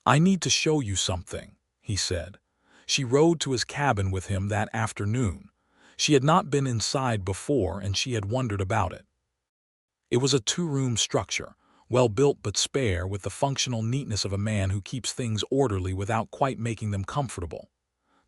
Speaker 1: "I need to show you something," he said. She rode to his cabin with him that afternoon. She had not been inside before, and she had wondered about it. It was a two-room structure, well-built but spare, with the functional neatness of a man who keeps things orderly without quite making them comfortable.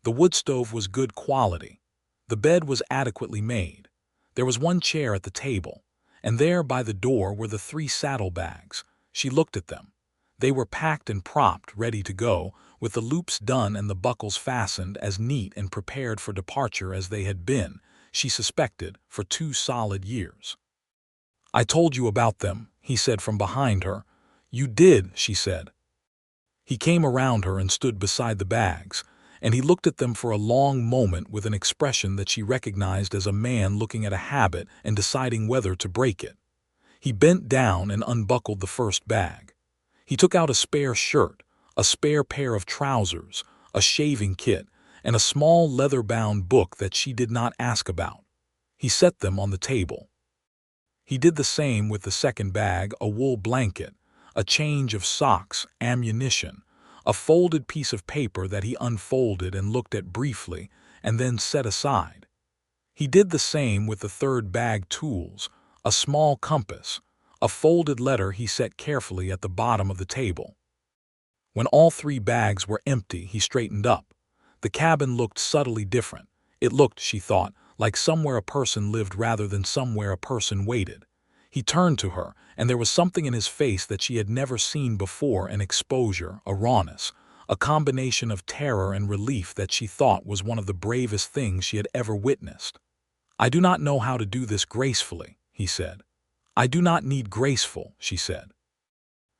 Speaker 1: The wood stove was good quality. The bed was adequately made. There was one chair at the table, and there by the door were the 3 saddlebags. She looked at them. They were packed and propped, ready to go, with the loops done and the buckles fastened, as neat and prepared for departure as they had been, she suspected, for 2 solid years. "I told you about them," he said from behind her. "You did," she said. He came around her and stood beside the bags, and he looked at them for a long moment with an expression that she recognized as a man looking at a habit and deciding whether to break it. He bent down and unbuckled the first bag. He took out a spare shirt, a spare pair of trousers, a shaving kit, and a small leather-bound book that she did not ask about. He set them on the table. He did the same with the second bag, a wool blanket, a change of socks, ammunition, a folded piece of paper that he unfolded and looked at briefly and then set aside. He did the same with the third bag, tools, a small compass, a folded letter he set carefully at the bottom of the table. When all 3 bags were empty, he straightened up. The cabin looked subtly different. It looked, she thought, like somewhere a person lived rather than somewhere a person waited. He turned to her, and there was something in his face that she had never seen before, an exposure, a rawness, a combination of terror and relief that she thought was one of the bravest things she had ever witnessed. "I do not know how to do this gracefully," he said. "I do not need graceful," she said.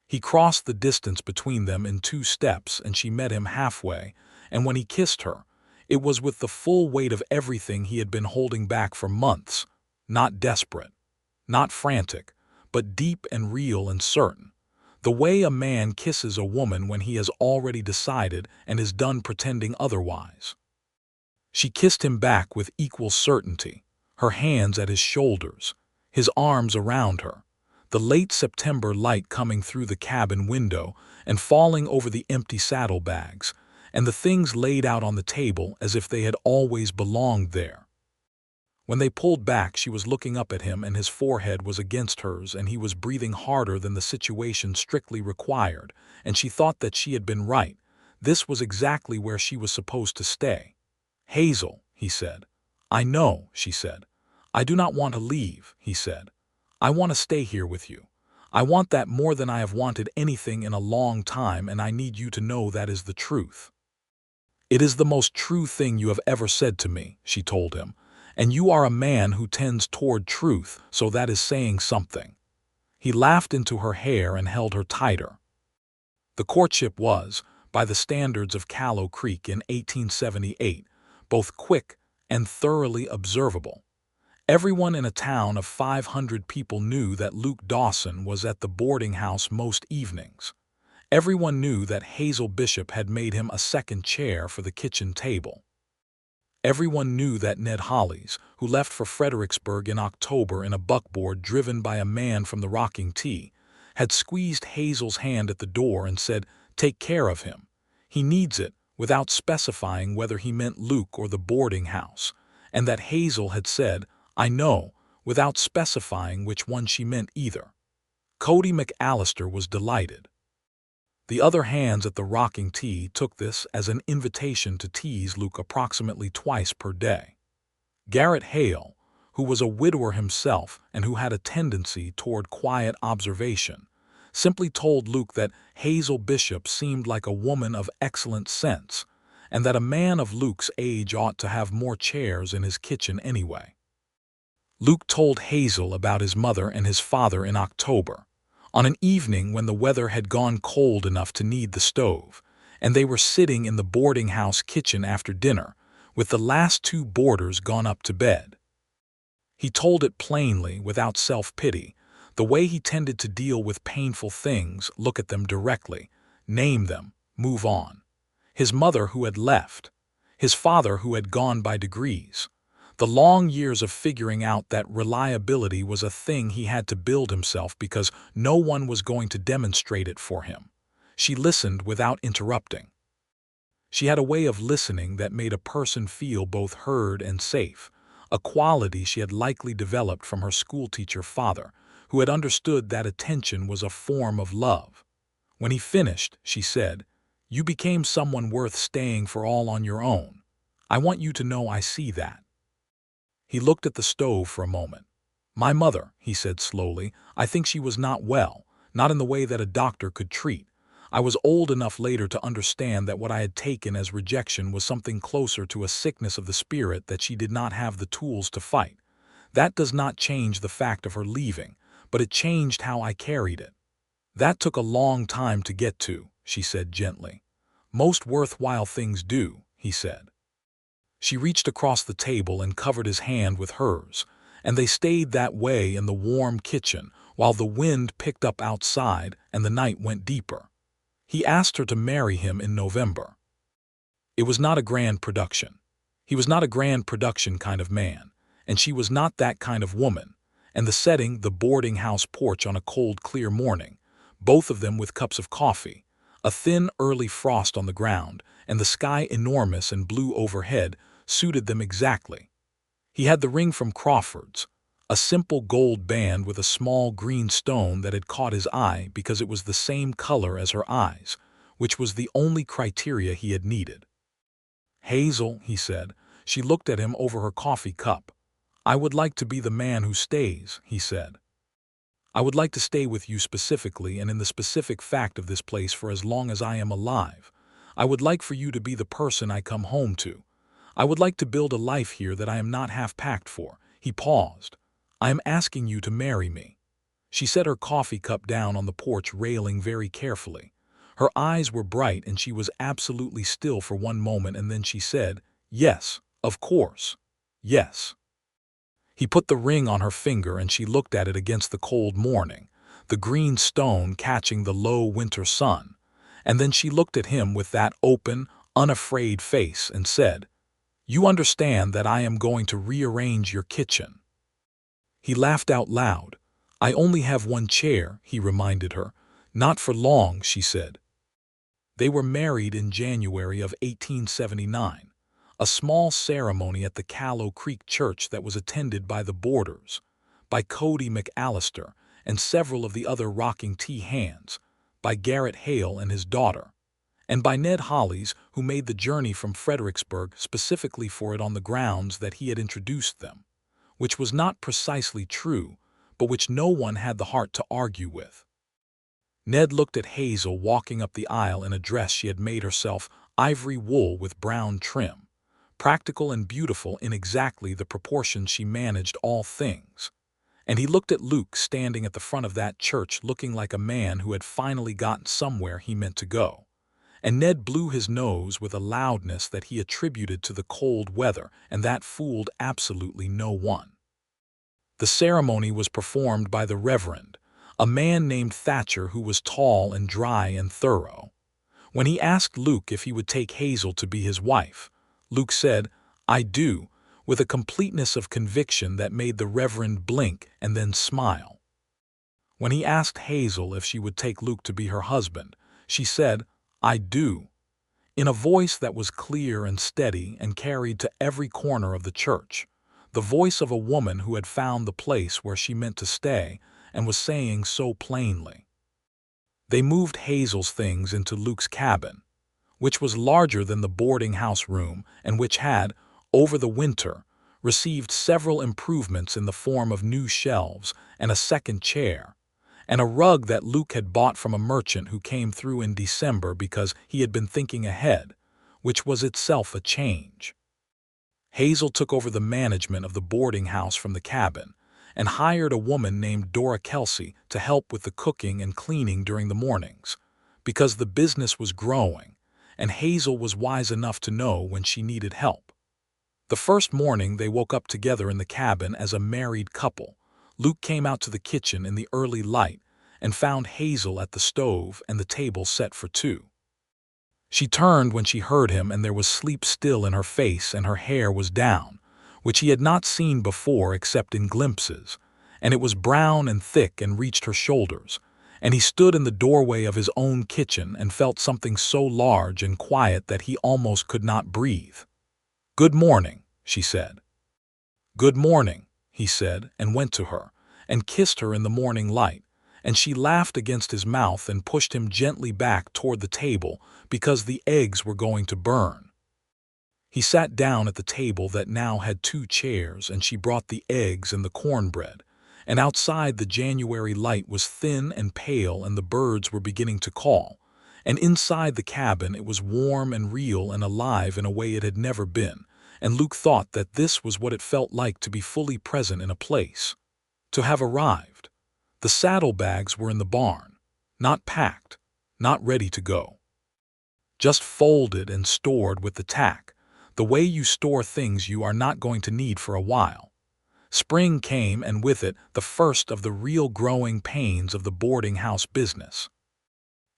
Speaker 1: He crossed the distance between them in 2 steps, and she met him halfway, and when he kissed her, it was with the full weight of everything he had been holding back for months, not desperate, not frantic, but deep and real and certain, the way a man kisses a woman when he has already decided and is done pretending otherwise. She kissed him back with equal certainty, her hands at his shoulders, his arms around her, the late September light coming through the cabin window and falling over the empty saddlebags, and the things laid out on the table as if they had always belonged there. When they pulled back, she was looking up at him, and his forehead was against hers, and he was breathing harder than the situation strictly required, and she thought that she had been right. This was exactly where she was supposed to stay. "Hazel," he said. "I know," she said. "I do not want to leave," he said. "I want to stay here with you. I want that more than I have wanted anything in a long time, and I need you to know that is the truth." "It is the most true thing you have ever said to me," she told him, "and you are a man who tends toward truth, so that is saying something." He laughed into her hair and held her tighter. The courtship was, by the standards of Callow Creek in 1878, both quick and thoroughly observable. Everyone in a town of 500 people knew that Luke Dawson was at the boarding house most evenings. Everyone knew that Hazel Bishop had made him a second chair for the kitchen table. Everyone knew that Ned Hollis, who left for Fredericksburg in October in a buckboard driven by a man from the Rocking T, had squeezed Hazel's hand at the door and said, "Take care of him. He needs it," without specifying whether he meant Luke or the boarding house, and that Hazel had said, "I know," without specifying which one she meant either. Cody McAllister was delighted. The other hands at the Rocking T took this as an invitation to tease Luke approximately twice per day. Garrett Hale, who was a widower himself and who had a tendency toward quiet observation, simply told Luke that Hazel Bishop seemed like a woman of excellent sense, and that a man of Luke's age ought to have more chairs in his kitchen anyway. Luke told Hazel about his mother and his father in October, on an evening when the weather had gone cold enough to need the stove, and they were sitting in the boarding house kitchen after dinner, with the last two boarders gone up to bed. He told it plainly, without self-pity, the way he tended to deal with painful things: look at them directly, name them, move on. His mother who had left, his father who had gone by degrees, the long years of figuring out that reliability was a thing he had to build himself because no one was going to demonstrate it for him. She listened without interrupting. She had a way of listening that made a person feel both heard and safe, a quality she had likely developed from her schoolteacher father, who had understood that attention was a form of love. When he finished, she said, "You became someone worth staying for all on your own. I want you to know I see that." He looked at the stove for a moment. "My mother," he said slowly, "I think she was not well, not in the way that a doctor could treat. I was old enough later to understand that what I had taken as rejection was something closer to a sickness of the spirit that she did not have the tools to fight. That does not change the fact of her leaving, but it changed how I carried it. That took a long time to get to," she said gently. "Most worthwhile things do," he said. She reached across the table and covered his hand with hers, and they stayed that way in the warm kitchen while the wind picked up outside and the night went deeper. He asked her to marry him in November. It was not a grand production. He was not a grand production kind of man, and she was not that kind of woman, and the setting, the boarding house porch on a cold, clear morning, both of them with cups of coffee, a thin early frost on the ground, and the sky enormous and blue overhead, suited them exactly. He had the ring from Crawford's, a simple gold band with a small green stone that had caught his eye because it was the same color as her eyes, which was the only criteria he had needed. "Hazel," he said. She looked at him over her coffee cup. "I would like to be the man who stays," he said. "I would like to stay with you specifically and in the specific fact of this place for as long as I am alive. I would like for you to be the person I come home to. I would like to build a life here that I am not half packed for." He paused. "I am asking you to marry me." She set her coffee cup down on the porch railing very carefully. Her eyes were bright and she was absolutely still for one moment, and then she said, "Yes, of course. Yes." He put the ring on her finger and she looked at it against the cold morning, the green stone catching the low winter sun. And then she looked at him with that open, unafraid face and said, "You understand that I am going to rearrange your kitchen." He laughed out loud. "I only have one chair," he reminded her. "Not for long," she said. They were married in January of 1879, a small ceremony at the Callow Creek church that was attended by the boarders, by Cody McAllister and several of the other rocking tea hands, by Garrett Hale and his daughter, and by Ned Hollies, who made the journey from Fredericksburg specifically for it on the grounds that he had introduced them, which was not precisely true, but which no one had the heart to argue with. Ned looked at Hazel walking up the aisle in a dress she had made herself, ivory wool with brown trim, practical and beautiful in exactly the proportions she managed all things. And he looked at Luke standing at the front of that church looking like a man who had finally gotten somewhere he meant to go. And Ned blew his nose with a loudness that he attributed to the cold weather, and that fooled absolutely no one. The ceremony was performed by the Reverend, a man named Thatcher, who was tall and dry and thorough. When he asked Luke if he would take Hazel to be his wife, Luke said, "I do," with a completeness of conviction that made the Reverend blink and then smile. When he asked Hazel if she would take Luke to be her husband, she said, "I do," in a voice that was clear and steady and carried to every corner of the church, the voice of a woman who had found the place where she meant to stay and was saying so plainly. They moved Hazel's things into Luke's cabin, which was larger than the boarding house room and which had, over the winter, received several improvements in the form of new shelves and a second chair, and a rug that Luke had bought from a merchant who came through in December because he had been thinking ahead, which was itself a change. Hazel took over the management of the boarding house from the cabin and hired a woman named Dora Kelsey to help with the cooking and cleaning during the mornings, because the business was growing, and Hazel was wise enough to know when she needed help. The first morning they woke up together in the cabin as a married couple. Luke came out to the kitchen in the early light and found Hazel at the stove and the table set for two. She turned when she heard him, and there was sleep still in her face, and her hair was down, which he had not seen before except in glimpses, and it was brown and thick and reached her shoulders, and he stood in the doorway of his own kitchen and felt something so large and quiet that he almost could not breathe. "Good morning," she said. "Good morning," he said, and went to her and kissed her in the morning light, and she laughed against his mouth and pushed him gently back toward the table because the eggs were going to burn. He sat down at the table that now had two chairs, and she brought the eggs and the cornbread, and outside the January light was thin and pale, and the birds were beginning to call, and inside the cabin it was warm and real and alive in a way it had never been, and Luke thought that this was what it felt like to be fully present in a place, to have arrived. The saddlebags were in the barn, not packed, not ready to go. Just folded and stored with the tack, the way you store things you are not going to need for a while. Spring came, and with it the first of the real growing pains of the boarding house business.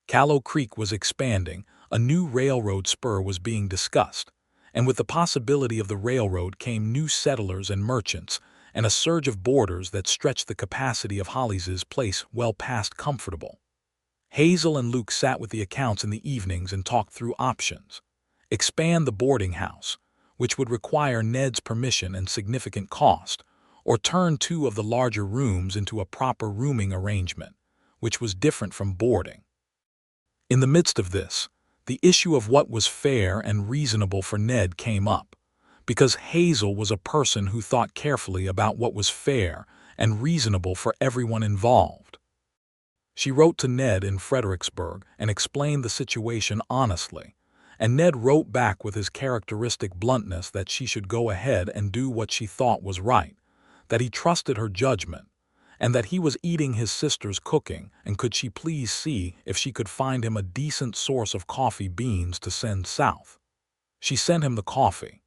Speaker 1: Callow Creek was expanding, a new railroad spur was being discussed, and with the possibility of the railroad came new settlers and merchants, and a surge of boarders that stretched the capacity of Hollis's place well past comfortable. Hazel and Luke sat with the accounts in the evenings and talked through options. Expand the boarding house, which would require Ned's permission and significant cost, or turn two of the larger rooms into a proper rooming arrangement, which was different from boarding. In the midst of this, the issue of what was fair and reasonable for Ned came up, because Hazel was a person who thought carefully about what was fair and reasonable for everyone involved. She wrote to Ned in Fredericksburg and explained the situation honestly, and Ned wrote back with his characteristic bluntness that she should go ahead and do what she thought was right, that he trusted her judgment, and that he was eating his sister's cooking, and could she please see if she could find him a decent source of coffee beans to send south. She sent him the coffee.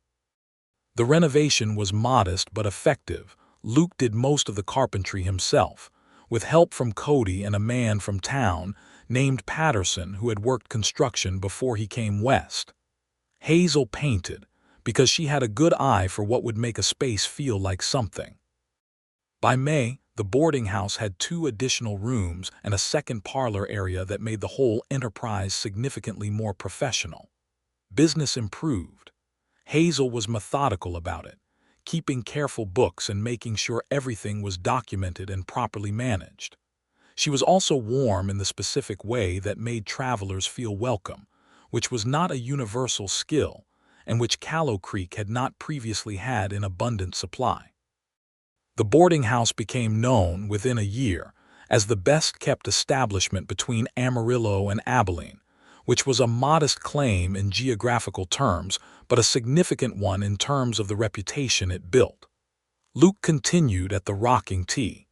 Speaker 1: The renovation was modest but effective. Luke did most of the carpentry himself, with help from Cody and a man from town named Patterson who had worked construction before he came west. Hazel painted, because she had a good eye for what would make a space feel like something. By May, the boarding house had 2 additional rooms and a second parlor area that made the whole enterprise significantly more professional. Business improved. Hazel was methodical about it, keeping careful books and making sure everything was documented and properly managed. She was also warm in the specific way that made travelers feel welcome, which was not a universal skill, and which Callow Creek had not previously had in abundant supply. The boarding house became known within a year as the best-kept establishment between Amarillo and Abilene, which was a modest claim in geographical terms, but a significant one in terms of the reputation it built. Luke continued at the rocking tea.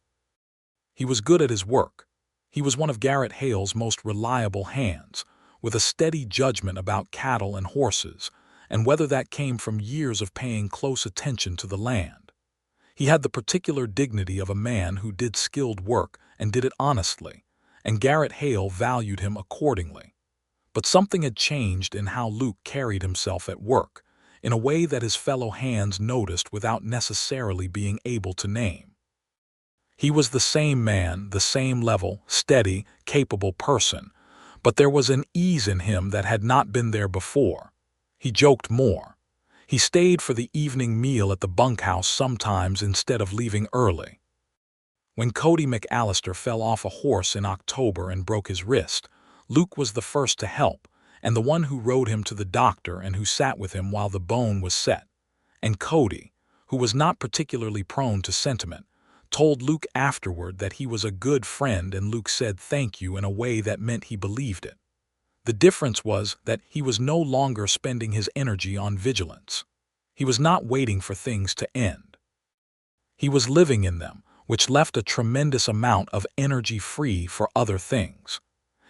Speaker 1: He was good at his work. He was one of Garrett Hale's most reliable hands, with a steady judgment about cattle and horses, and whether that came from years of paying close attention to the land. He had the particular dignity of a man who did skilled work and did it honestly, and Garrett Hale valued him accordingly. But something had changed in how Luke carried himself at work, in a way that his fellow hands noticed without necessarily being able to name. He was the same man, the same level, steady, capable person, but there was an ease in him that had not been there before. He joked more. He stayed for the evening meal at the bunkhouse sometimes instead of leaving early. When Cody McAllister fell off a horse in October and broke his wrist, Luke was the first to help, and the one who rode him to the doctor and who sat with him while the bone was set. And Cody, who was not particularly prone to sentiment, told Luke afterward that he was a good friend, and Luke said thank you in a way that meant he believed it. The difference was that he was no longer spending his energy on vigilance. He was not waiting for things to end. He was living in them, which left a tremendous amount of energy free for other things.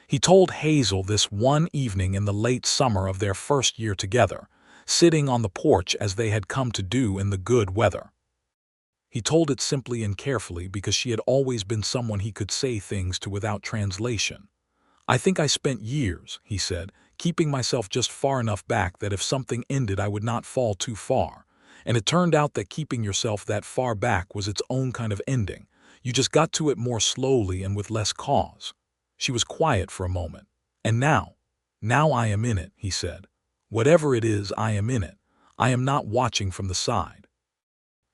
Speaker 1: He told Hazel this one evening in the late summer of their first year together, sitting on the porch as they had come to do in the good weather. He told it simply and carefully because she had always been someone he could say things to without translation. I think I spent years, he said, keeping myself just far enough back that if something ended I would not fall too far. And it turned out that keeping yourself that far back was its own kind of ending. You just got to it more slowly and with less cause. She was quiet for a moment. And now I am in it, he said. Whatever it is, I am in it. I am not watching from the side.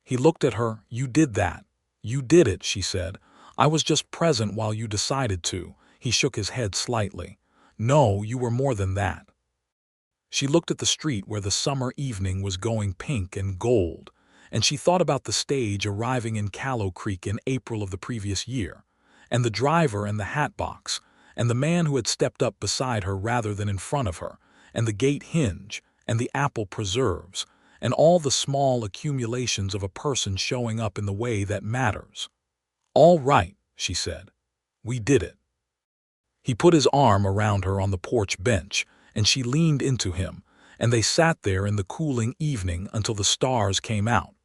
Speaker 1: He looked at her. You did that. You did it, she said. I was just present while you decided to. He shook his head slightly. No, you were more than that. She looked at the street where the summer evening was going pink and gold, and she thought about the stage arriving in Callow Creek in April of the previous year, and the driver and the hatbox, and the man who had stepped up beside her rather than in front of her, and the gate hinge, and the apple preserves, and all the small accumulations of a person showing up in the way that matters. All right, she said. We did it. He put his arm around her on the porch bench, and she leaned into him, and they sat there in the cooling evening until the stars came out,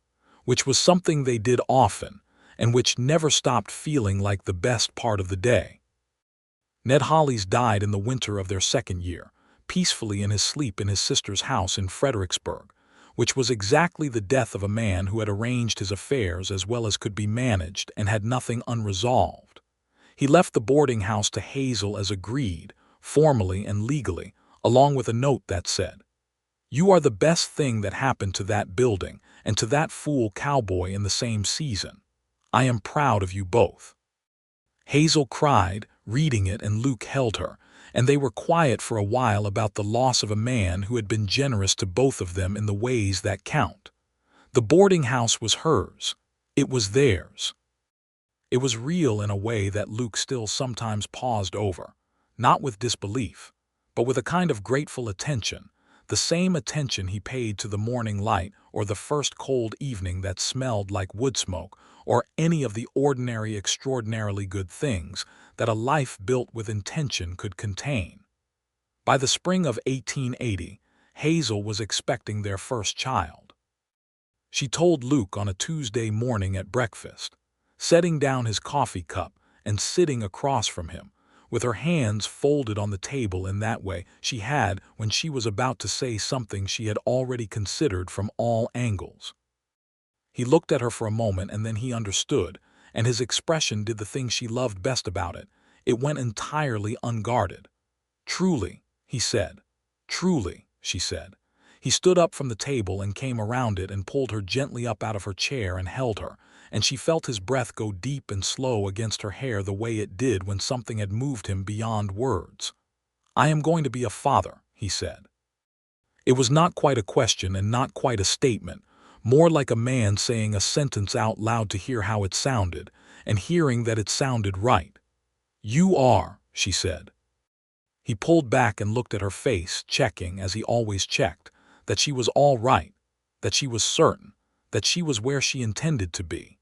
Speaker 1: which was something they did often, and which never stopped feeling like the best part of the day. Ned Hollis died in the winter of their second year, peacefully in his sleep in his sister's house in Fredericksburg, which was exactly the death of a man who had arranged his affairs as well as could be managed and had nothing unresolved. He left the boarding house to Hazel as agreed, formally and legally, along with a note that said, "You are the best thing that happened to that building and to that fool cowboy in the same season. I am proud of you both." Hazel cried, reading it, and Luke held her, and they were quiet for a while about the loss of a man who had been generous to both of them in the ways that count. The boarding house was hers. It was theirs. It was real in a way that Luke still sometimes paused over, not with disbelief, but with a kind of grateful attention, the same attention he paid to the morning light or the first cold evening that smelled like wood smoke or any of the ordinary extraordinarily good things that a life built with intention could contain. By the spring of 1880, Hazel was expecting their first child. She told Luke on a Tuesday morning at breakfast, setting down his coffee cup and sitting across from him, with her hands folded on the table in that way she had when she was about to say something she had already considered from all angles. He looked at her for a moment and then he understood, and his expression did the thing she loved best about it. It went entirely unguarded. "Truly," he said. "Truly," she said. He stood up from the table and came around it and pulled her gently up out of her chair and held her, and she felt his breath go deep and slow against her hair the way it did when something had moved him beyond words. "I am going to be a father," he said. It was not quite a question and not quite a statement, more like a man saying a sentence out loud to hear how it sounded, and hearing that it sounded right. "You are," she said. He pulled back and looked at her face, checking, as he always checked, that she was all right, that she was certain, that she was where she intended to be.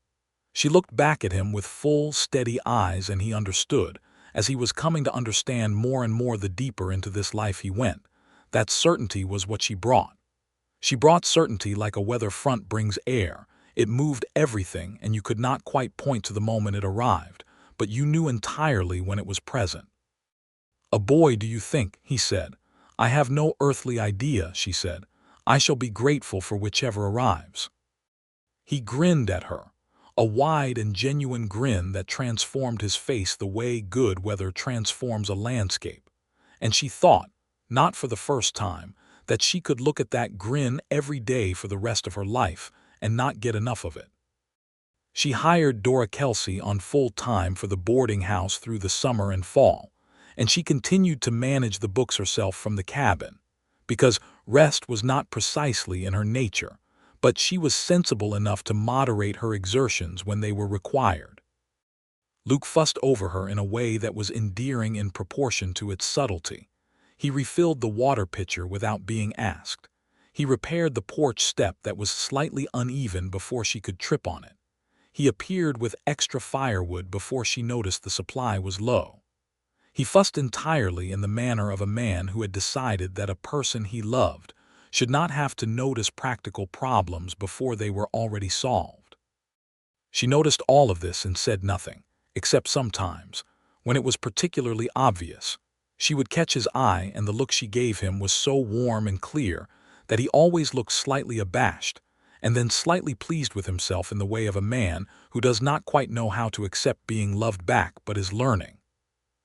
Speaker 1: She looked back at him with full, steady eyes, and he understood, as he was coming to understand more and more the deeper into this life he went, that certainty was what she brought. She brought certainty like a weather front brings air. It moved everything, and you could not quite point to the moment it arrived, but you knew entirely when it was present. "A boy, do you think?" he said. "I have no earthly idea," she said. "I shall be grateful for whichever arrives." He grinned at her, a wide and genuine grin that transformed his face the way good weather transforms a landscape, and she thought, not for the first time, that she could look at that grin every day for the rest of her life and not get enough of it. She hired Dora Kelsey on full time for the boarding house through the summer and fall, and she continued to manage the books herself from the cabin, because rest was not precisely in her nature, but she was sensible enough to moderate her exertions when they were required. Luke fussed over her in a way that was endearing in proportion to its subtlety. He refilled the water pitcher without being asked. He repaired the porch step that was slightly uneven before she could trip on it. He appeared with extra firewood before she noticed the supply was low. He fussed entirely in the manner of a man who had decided that a person he loved should not have to notice practical problems before they were already solved. She noticed all of this and said nothing, except sometimes, when it was particularly obvious. She would catch his eye, and the look she gave him was so warm and clear that he always looked slightly abashed, and then slightly pleased with himself in the way of a man who does not quite know how to accept being loved back but is learning.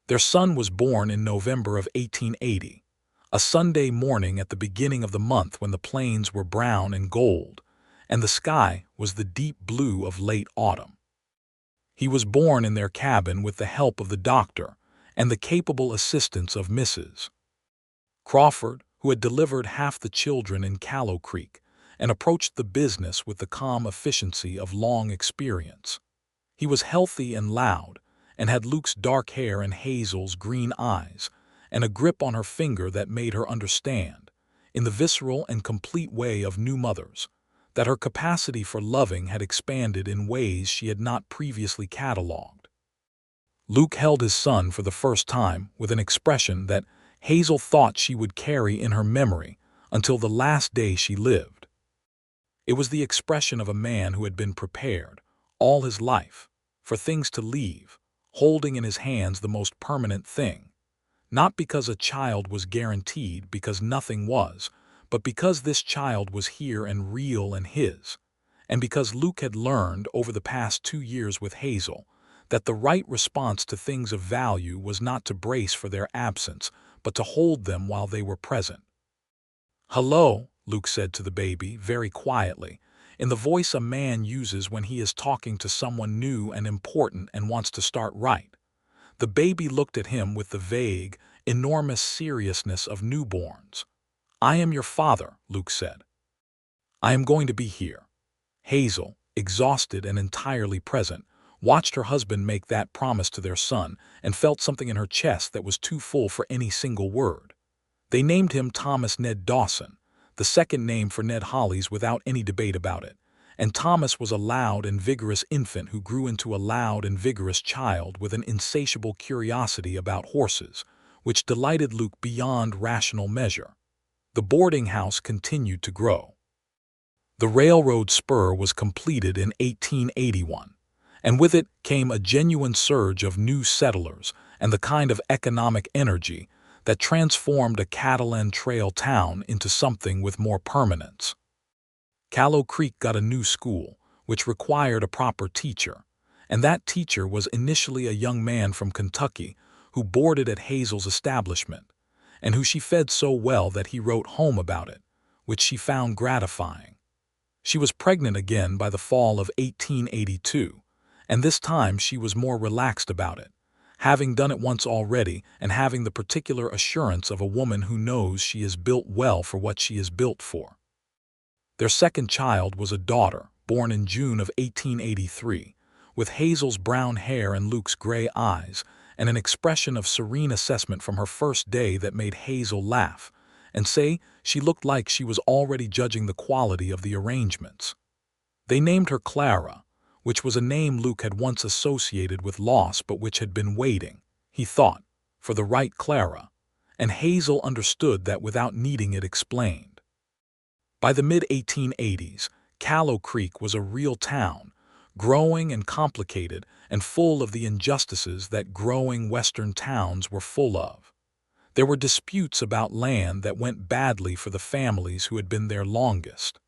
Speaker 1: Their son was born in November of 1880, a Sunday morning at the beginning of the month when the plains were brown and gold, and the sky was the deep blue of late autumn. He was born in their cabin with the help of the doctor and the capable assistance of Mrs. Crawford, who had delivered half the children in Callow Creek and approached the business with the calm efficiency of long experience. He was healthy and loud, and had Luke's dark hair and Hazel's green eyes, and a grip on her finger that made her understand, in the visceral and complete way of new mothers, that her capacity for loving had expanded in ways she had not previously catalogued. Luke held his son for the first time with an expression that Hazel thought she would carry in her memory until the last day she lived. It was the expression of a man who had been prepared, all his life, for things to leave, holding in his hands the most permanent thing, not because a child was guaranteed because nothing was, but because this child was here and real and his, and because Luke had learned over the past 2 years with Hazel that the right response to things of value was not to brace for their absence, but to hold them while they were present. "Hello," Luke said to the baby, very quietly, in the voice a man uses when he is talking to someone new and important and wants to start right. The baby looked at him with the vague, enormous seriousness of newborns. "I am your father," Luke said. "I am going to be here." Hazel, exhausted and entirely present, watched her husband make that promise to their son and felt something in her chest that was too full for any single word. They named him Thomas Ned Dawson, the second name for Ned Hollies without any debate about it, and Thomas was a loud and vigorous infant who grew into a loud and vigorous child with an insatiable curiosity about horses, which delighted Luke beyond rational measure. The boarding house continued to grow. The railroad spur was completed in 1881, and with it came a genuine surge of new settlers and the kind of economic energy that transformed a cattle and trail town into something with more permanence. Callow Creek got a new school, which required a proper teacher, and that teacher was initially a young man from Kentucky who boarded at Hazel's establishment, and who she fed so well that he wrote home about it, which she found gratifying. She was pregnant again by the fall of 1882, and this time she was more relaxed about it, having done it once already and having the particular assurance of a woman who knows she is built well for what she is built for. Their second child was a daughter, born in June of 1883, with Hazel's brown hair and Luke's gray eyes, and an expression of serene assessment from her first day that made Hazel laugh and say she looked like she was already judging the quality of the arrangements. They named her Clara, which was a name Luke had once associated with loss but which had been waiting, he thought, for the right Clara, and Hazel understood that without needing it explained. By the mid-1880s, Callow Creek was a real town, growing and complicated and full of the injustices that growing western towns were full of. There were disputes about land that went badly for the families who had been there longest.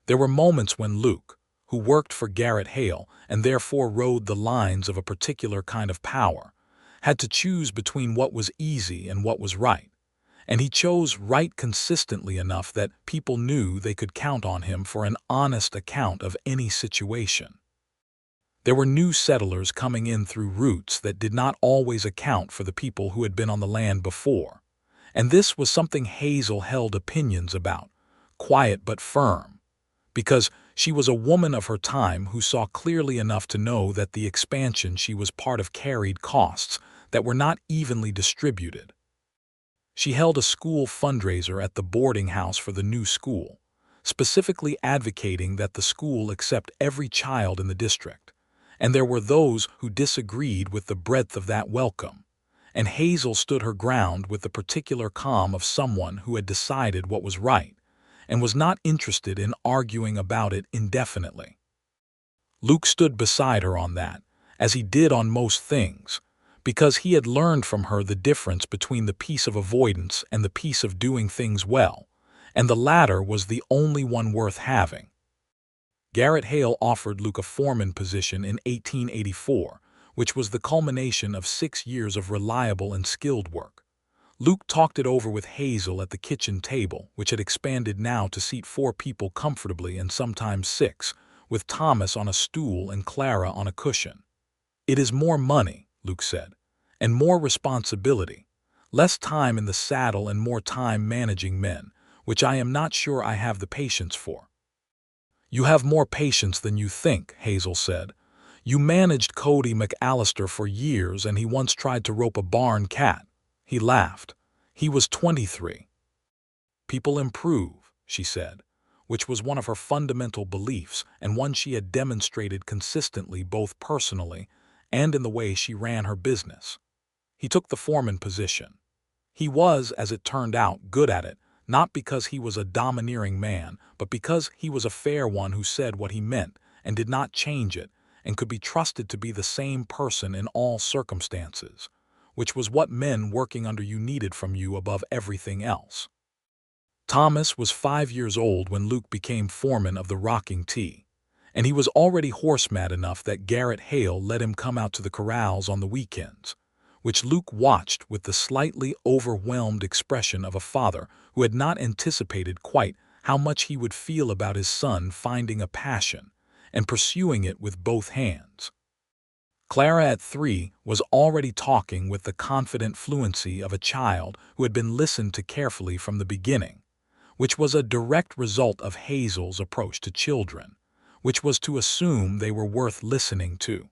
Speaker 1: There were moments when Luke, who worked for Garrett Hale and therefore rode the lines of a particular kind of power, had to choose between what was easy and what was right, and he chose right consistently enough that people knew they could count on him for an honest account of any situation. There were new settlers coming in through routes that did not always account for the people who had been on the land before, and this was something Hazel held opinions about, quiet but firm, because she was a woman of her time who saw clearly enough to know that the expansion she was part of carried costs that were not evenly distributed. She held a school fundraiser at the boarding house for the new school, specifically advocating that the school accept every child in the district, and there were those who disagreed with the breadth of that welcome, and Hazel stood her ground with the particular calm of someone who had decided what was right and was not interested in arguing about it indefinitely. Luke stood beside her on that, as he did on most things, because he had learned from her the difference between the peace of avoidance and the peace of doing things well, and the latter was the only one worth having. Garrett Hale offered Luke a foreman position in 1884, which was the culmination of 6 years of reliable and skilled work. Luke talked it over with Hazel at the kitchen table, which had expanded now to seat 4 people comfortably and sometimes 6, with Thomas on a stool and Clara on a cushion. "It is more money," Luke said, "and more responsibility, less time in the saddle and more time managing men, which I am not sure I have the patience for." "You have more patience than you think," Hazel said. "You managed Cody McAllister for years, and he once tried to rope a barn cat." He laughed. He was 23. "People improve," she said, which was one of her fundamental beliefs and one she had demonstrated consistently both personally and in the way she ran her business. He took the foreman position. He was, as it turned out, good at it, not because he was a domineering man, but because he was a fair one who said what he meant and did not change it and could be trusted to be the same person in all circumstances, which was what men working under you needed from you above everything else. Thomas was 5 years old when Luke became foreman of the Rocking T, and he was already horse-mad enough that Garrett Hale let him come out to the corrals on the weekends, which Luke watched with the slightly overwhelmed expression of a father who had not anticipated quite how much he would feel about his son finding a passion and pursuing it with both hands. Clara at 3 was already talking with the confident fluency of a child who had been listened to carefully from the beginning, which was a direct result of Hazel's approach to children, which was to assume they were worth listening to.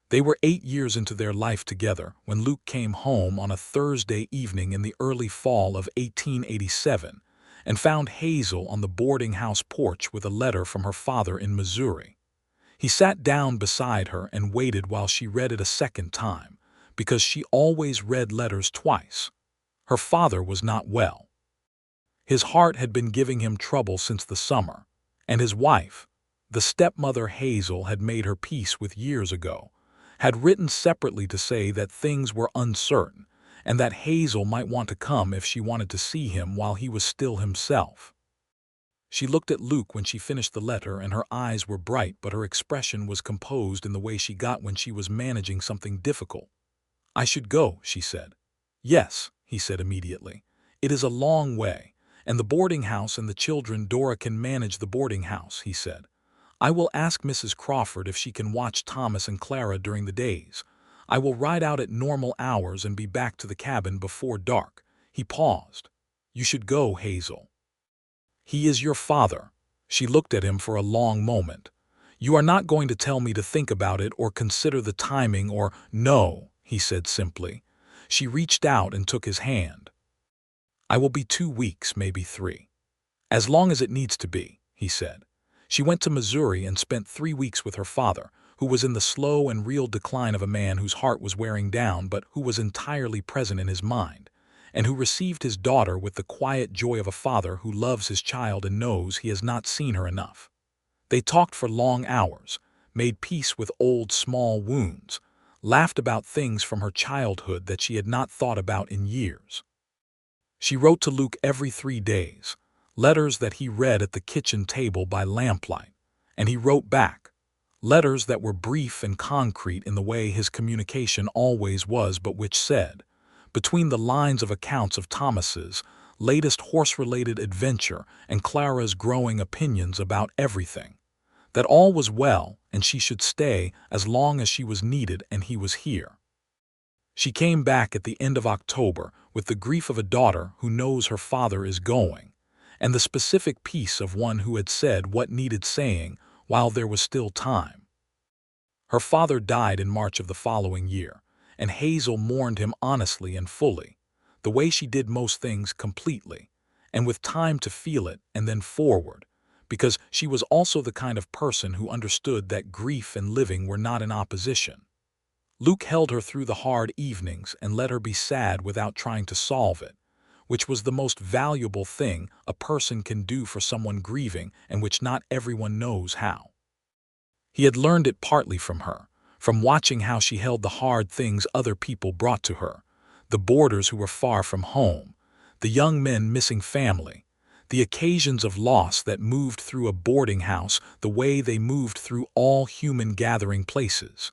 Speaker 1: They were 8 years into their life together when Luke came home on a Thursday evening in the early fall of 1887 and found Hazel on the boarding house porch with a letter from her father in Missouri. He sat down beside her and waited while she read it a second time, because she always read letters twice. Her father was not well. His heart had been giving him trouble since the summer, and his wife, the stepmother Hazel had made her peace with years ago, had written separately to say that things were uncertain and that Hazel might want to come if she wanted to see him while he was still himself. She looked at Luke when she finished the letter, and her eyes were bright, but her expression was composed in the way she got when she was managing something difficult. "I should go," she said. "Yes," he said immediately. "It is a long way, and the boarding house and the children. Dora can manage the boarding house," he said. "I will ask Mrs. Crawford if she can watch Thomas and Clara during the days. I will ride out at normal hours and be back to the cabin before dark." He paused. "You should go, Hazel. He is your father." She looked at him for a long moment. "You are not going to tell me to think about it or consider the timing or—" "No," he said simply. She reached out and took his hand. "I will be 2 weeks, maybe 3. As long as it needs to be," he said. She went to Missouri and spent 3 weeks with her father, who was in the slow and real decline of a man whose heart was wearing down but who was entirely present in his mind, and who received his daughter with the quiet joy of a father who loves his child and knows he has not seen her enough. They talked for long hours, made peace with old small wounds, laughed about things from her childhood that she had not thought about in years. She wrote to Luke every 3 days, letters that he read at the kitchen table by lamplight, and he wrote back, letters that were brief and concrete in the way his communication always was, but which said, between the lines of accounts of Thomas's latest horse-related adventure and Clara's growing opinions about everything, that all was well and she should stay as long as she was needed and he was here. She came back at the end of October with the grief of a daughter who knows her father is going, and the specific peace of one who had said what needed saying while there was still time. Her father died in March of the following year, and Hazel mourned him honestly and fully, the way she did most things completely, and with time to feel it and then forward, because she was also the kind of person who understood that grief and living were not in opposition. Luke held her through the hard evenings and let her be sad without trying to solve it, which was the most valuable thing a person can do for someone grieving and which not everyone knows how. He had learned it partly from her, from watching how she held the hard things other people brought to her, the boarders who were far from home, the young men missing family, the occasions of loss that moved through a boarding house the way they moved through all human gathering places.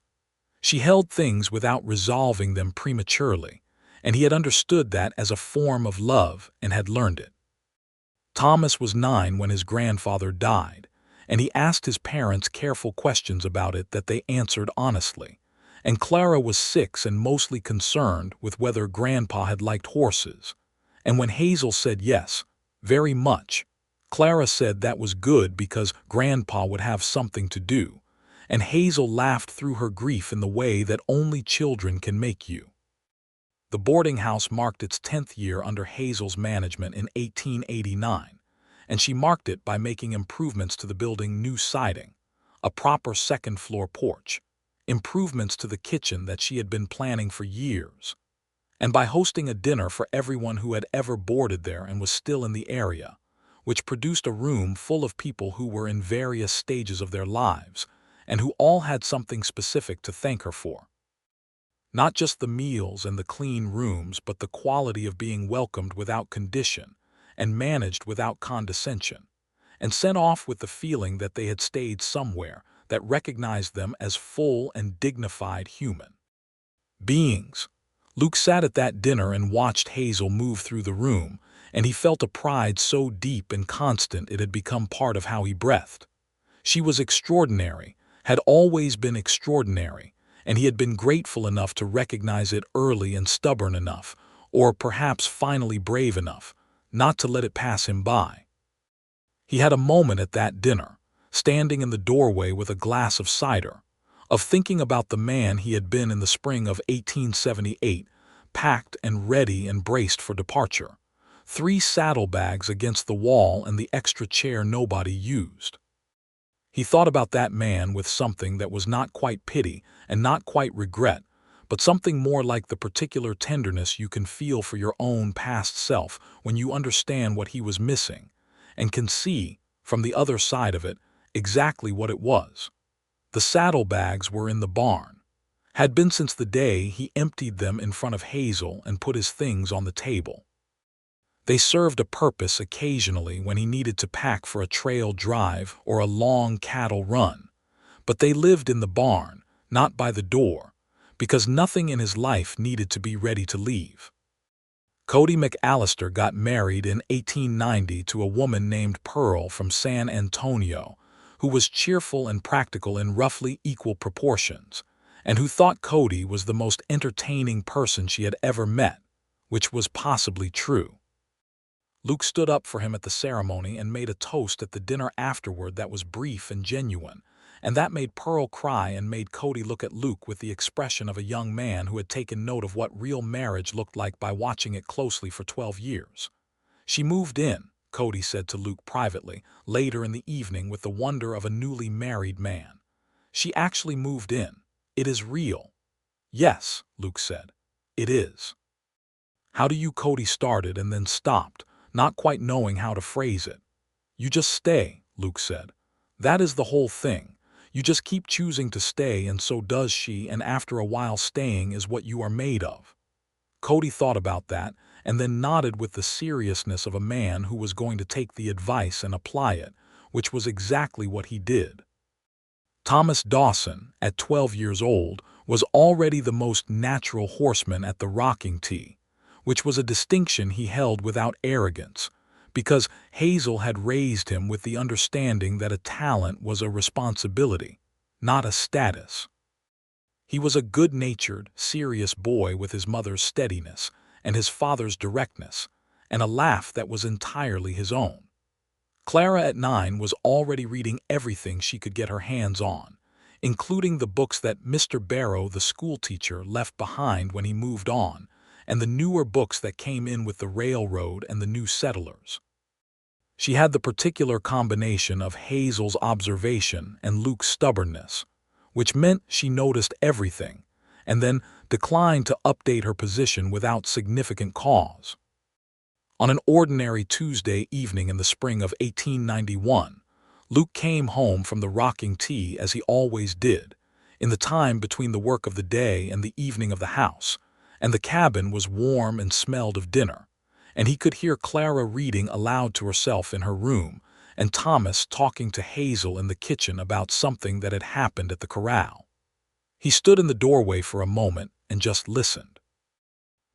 Speaker 1: She held things without resolving them prematurely, and he had understood that as a form of love and had learned it. Thomas was 9 when his grandfather died, and he asked his parents careful questions about it that they answered honestly, and Clara was 6 and mostly concerned with whether Grandpa had liked horses, and when Hazel said yes, very much, Clara said that was good because Grandpa would have something to do, and Hazel laughed through her grief in the way that only children can make you. The boarding house marked its 10th year under Hazel's management in 1889, and she marked it by making improvements to the building, new siding, a proper second-floor porch, improvements to the kitchen that she had been planning for years, and by hosting a dinner for everyone who had ever boarded there and was still in the area, which produced a room full of people who were in various stages of their lives and who all had something specific to thank her for. Not just the meals and the clean rooms, but the quality of being welcomed without condition and managed without condescension, and sent off with the feeling that they had stayed somewhere that recognized them as full and dignified human beings. Luke sat at that dinner and watched Hazel move through the room, and he felt a pride so deep and constant it had become part of how he breathed. She was extraordinary, had always been extraordinary, and he had been grateful enough to recognize it early and stubborn enough, or perhaps finally brave enough, not to let it pass him by. He had a moment at that dinner, standing in the doorway with a glass of cider, of thinking about the man he had been in the spring of 1878, packed and ready and braced for departure, 3 saddlebags against the wall and the extra chair nobody used. He thought about that man with something that was not quite pity and not quite regret, but something more like the particular tenderness you can feel for your own past self when you understand what he was missing, and can see, from the other side of it, exactly what it was. The saddlebags were in the barn, had been since the day he emptied them in front of Hazel and put his things on the table. They served a purpose occasionally when he needed to pack for a trail drive or a long cattle run, but they lived in the barn, not by the door, because nothing in his life needed to be ready to leave. Cody McAllister got married in 1890 to a woman named Pearl from San Antonio, who was cheerful and practical in roughly equal proportions, and who thought Cody was the most entertaining person she had ever met, which was possibly true. Luke stood up for him at the ceremony and made a toast at the dinner afterward that was brief and genuine, and that made Pearl cry and made Cody look at Luke with the expression of a young man who had taken note of what real marriage looked like by watching it closely for 12 years. "She moved in," Cody said to Luke privately, later in the evening with the wonder of a newly married man. "She actually moved in. It is real." "Yes," Luke said, "it is." "How do you?" Cody started and then stopped, not quite knowing how to phrase it. "You just stay," Luke said. "That is the whole thing. You just keep choosing to stay, and so does she, and after a while staying is what you are made of." Cody thought about that, and then nodded with the seriousness of a man who was going to take the advice and apply it, which was exactly what he did. Thomas Dawson, at 12 years old, was already the most natural horseman at the rocking tee, which was a distinction he held without arrogance, because Hazel had raised him with the understanding that a talent was a responsibility, not a status. He was a good-natured, serious boy with his mother's steadiness and his father's directness, and a laugh that was entirely his own. Clara at 9 was already reading everything she could get her hands on, including the books that Mr. Barrow, the schoolteacher, left behind when he moved on, and the newer books that came in with the railroad and the new settlers. She had the particular combination of Hazel's observation and Luke's stubbornness, which meant she noticed everything, and then declined to update her position without significant cause. On an ordinary Tuesday evening in the spring of 1891, Luke came home from the rocking tea as he always did, in the time between the work of the day and the evening of the house, and the cabin was warm and smelled of dinner, and he could hear Clara reading aloud to herself in her room, and Thomas talking to Hazel in the kitchen about something that had happened at the corral. He stood in the doorway for a moment and just listened.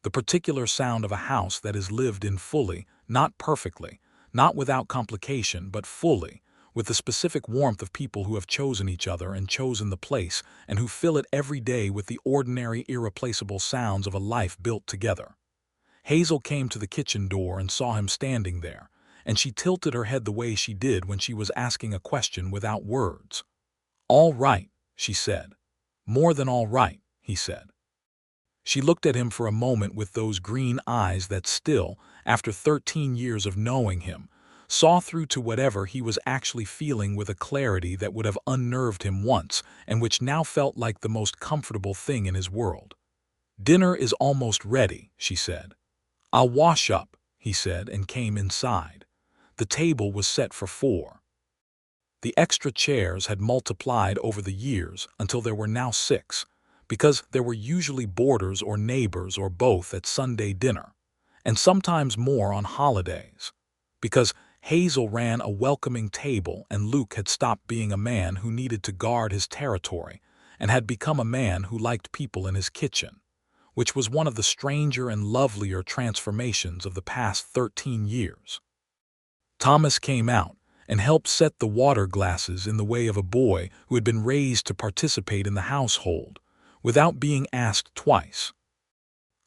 Speaker 1: The particular sound of a house that is lived in fully, not perfectly, not without complication, but fully, with the specific warmth of people who have chosen each other and chosen the place, and who fill it every day with the ordinary, irreplaceable sounds of a life built together. Hazel came to the kitchen door and saw him standing there, and she tilted her head the way she did when she was asking a question without words. "All right," she said. "More than all right," he said. She looked at him for a moment with those green eyes that still, after 13 years of knowing him, saw through to whatever he was actually feeling with a clarity that would have unnerved him once and which now felt like the most comfortable thing in his world. "Dinner is almost ready," she said. "I'll wash up," he said, and came inside. The table was set for 4. The extra chairs had multiplied over the years until there were now 6, because there were usually boarders or neighbors or both at Sunday dinner, and sometimes more on holidays, because Hazel ran a welcoming table and Luke had stopped being a man who needed to guard his territory and had become a man who liked people in his kitchen, which was one of the stranger and lovelier transformations of the past 13 years. Thomas came out and helped set the water glasses in the way of a boy who had been raised to participate in the household, without being asked twice.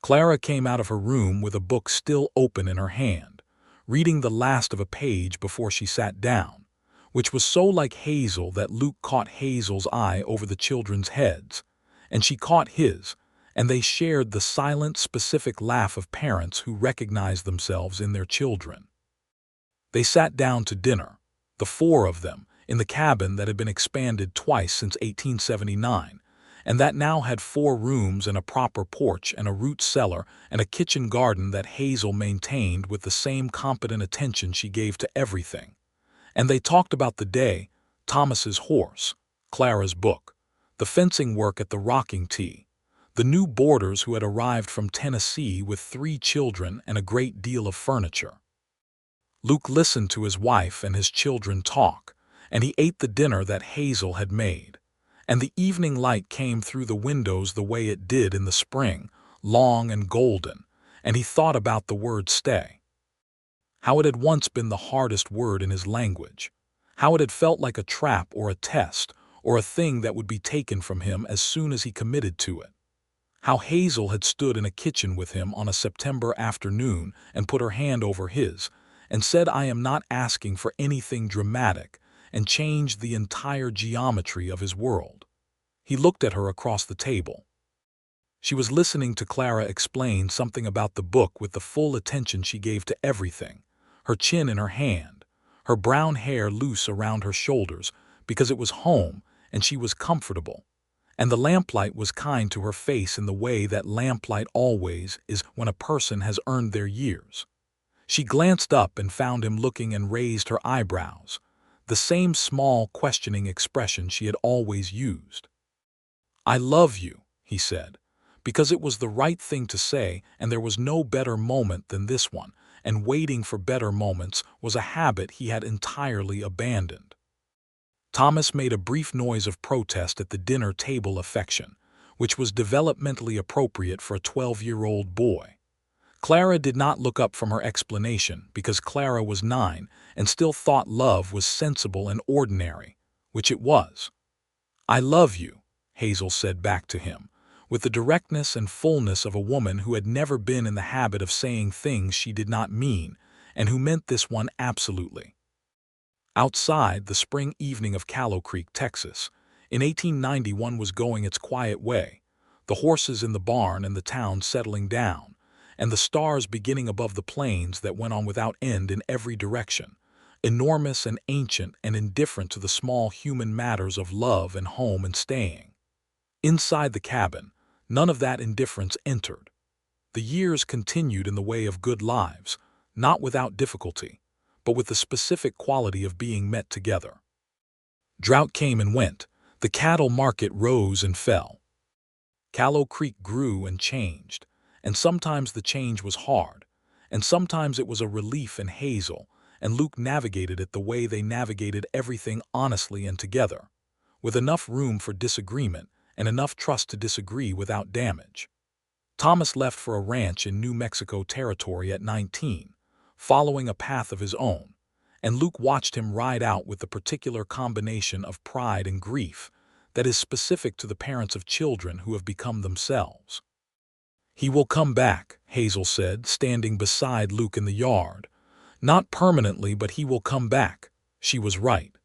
Speaker 1: Clara came out of her room with a book still open in her hand, reading the last of a page before she sat down, which was so like Hazel that Luke caught Hazel's eye over the children's heads, and she caught his, and they shared the silent, specific laugh of parents who recognize themselves in their children. They sat down to dinner, the 4 of them, in the cabin that had been expanded twice since 1879, and that now had 4 rooms and a proper porch and a root cellar and a kitchen garden that Hazel maintained with the same competent attention she gave to everything. And they talked about the day, Thomas's horse, Clara's book, the fencing work at the rocking tea, the new boarders who had arrived from Tennessee with 3 children and a great deal of furniture. Luke listened to his wife and his children talk, and he ate the dinner that Hazel had made, and the evening light came through the windows the way it did in the spring, long and golden, and he thought about the word stay. How it had once been the hardest word in his language, how it had felt like a trap or a test or a thing that would be taken from him as soon as he committed to it. How Hazel had stood in a kitchen with him on a September afternoon and put her hand over his and said, "I am not asking for anything dramatic," and changed the entire geometry of his world. He looked at her across the table. She was listening to Clara explain something about the book with the full attention she gave to everything, her chin in her hand, her brown hair loose around her shoulders, because it was home and she was comfortable, and the lamplight was kind to her face in the way that lamplight always is when a person has earned their years. She glanced up and found him looking and raised her eyebrows, the same small, questioning expression she had always used. "I love you," he said, because it was the right thing to say, and there was no better moment than this one, and waiting for better moments was a habit he had entirely abandoned. Thomas made a brief noise of protest at the dinner table affection, which was developmentally appropriate for a 12-year-old boy. Clara did not look up from her explanation because Clara was 9 and still thought love was sensible and ordinary, which it was. "I love you," Hazel said back to him, with the directness and fullness of a woman who had never been in the habit of saying things she did not mean and who meant this one absolutely. Outside, the spring evening of Callow Creek, Texas, in 1891 was going its quiet way, the horses in the barn and the town settling down, and the stars beginning above the plains that went on without end in every direction, enormous and ancient and indifferent to the small human matters of love and home and staying. Inside the cabin, none of that indifference entered. The years continued in the way of good lives, not without difficulty, but with the specific quality of being met together. Drought came and went. The cattle market rose and fell. Callow Creek grew and changed, and sometimes the change was hard, and sometimes it was a relief. And Hazel and Luke navigated it the way they navigated everything, honestly and together, with enough room for disagreement and enough trust to disagree without damage. Thomas left for a ranch in New Mexico territory at 19, following a path of his own, and Luke watched him ride out with the particular combination of pride and grief that is specific to the parents of children who have become themselves. "He will come back," Hazel said, standing beside Luke in the yard. "Not permanently, but he will come back." She was right.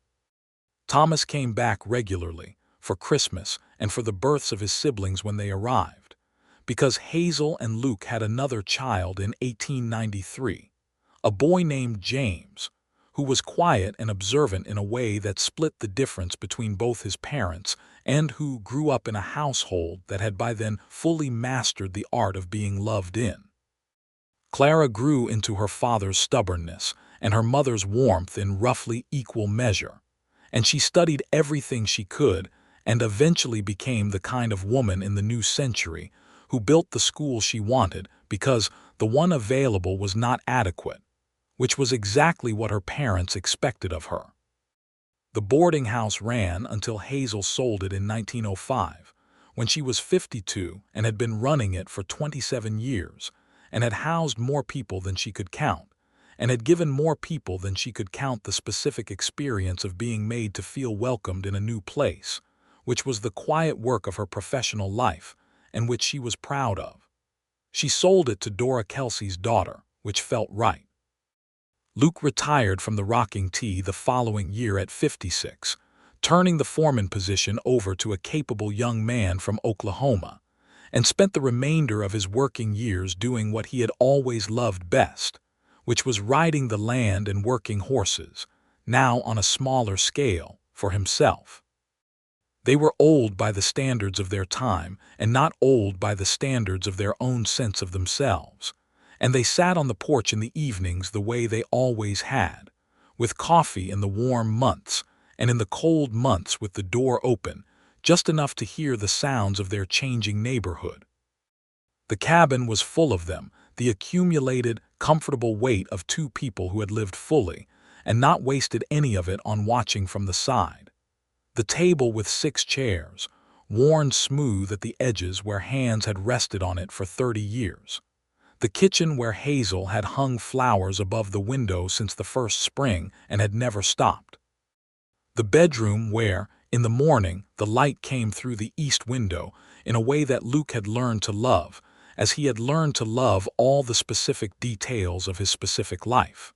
Speaker 1: Thomas came back regularly, for Christmas and for the births of his siblings when they arrived, because Hazel and Luke had another child in 1893, a boy named James, who was quiet and observant in a way that split the difference between both his parents, and who grew up in a household that had by then fully mastered the art of being loved in. Clara grew into her father's stubbornness and her mother's warmth in roughly equal measure, and she studied everything she could and eventually became the kind of woman in the new century who built the school she wanted because the one available was not adequate, which was exactly what her parents expected of her. The boarding house ran until Hazel sold it in 1905, when she was 52 and had been running it for 27 years, and had housed more people than she could count, and had given more people than she could count the specific experience of being made to feel welcomed in a new place, which was the quiet work of her professional life, and which she was proud of. She sold it to Dora Kelsey's daughter, which felt right. Luke retired from the rocking tee the following year at 56, turning the foreman position over to a capable young man from Oklahoma, and spent the remainder of his working years doing what he had always loved best, which was riding the land and working horses, now on a smaller scale, for himself. They were old by the standards of their time and not old by the standards of their own sense of themselves, and they sat on the porch in the evenings the way they always had, with coffee in the warm months and in the cold months with the door open, just enough to hear the sounds of their changing neighborhood. The cabin was full of them, the accumulated, comfortable weight of two people who had lived fully and not wasted any of it on watching from the side. The table with 6 chairs, worn smooth at the edges where hands had rested on it for 30 years. The kitchen where Hazel had hung flowers above the window since the first spring and had never stopped. The bedroom where, in the morning, the light came through the east window in a way that Luke had learned to love, as he had learned to love all the specific details of his specific life.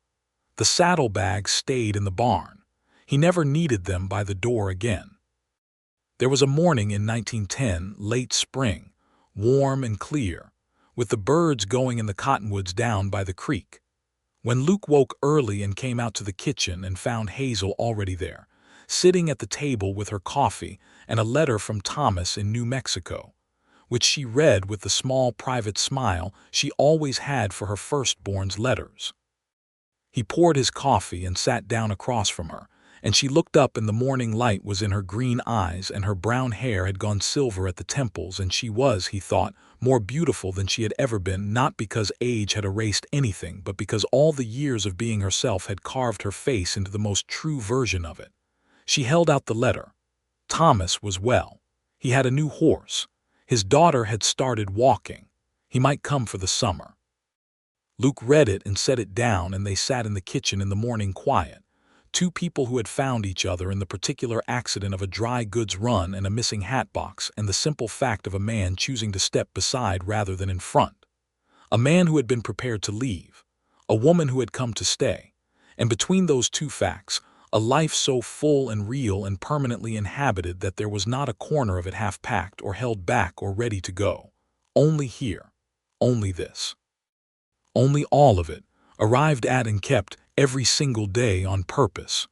Speaker 1: The saddlebags stayed in the barn. He never needed them by the door again. There was a morning in 1910, late spring, warm and clear, with the birds going in the cottonwoods down by the creek, when Luke woke early and came out to the kitchen and found Hazel already there, sitting at the table with her coffee and a letter from Thomas in New Mexico, which she read with the small private smile she always had for her firstborn's letters. He poured his coffee and sat down across from her, and she looked up and the morning light was in her green eyes and her brown hair had gone silver at the temples, and she was, he thought, more beautiful than she had ever been, not because age had erased anything, but because all the years of being herself had carved her face into the most true version of it. She held out the letter. Thomas was well. He had a new horse. His daughter had started walking. He might come for the summer. Luke read it and set it down, and they sat in the kitchen in the morning quiet. Two people who had found each other in the particular accident of a dry goods run and a missing hatbox, and the simple fact of a man choosing to step beside rather than in front. A man who had been prepared to leave. A woman who had come to stay. And between those two facts, A life so full and real and permanently inhabited that there was not a corner of it half-packed or held back or ready to go. Only here. Only this. Only all of it, arrived at and kept every single day on purpose.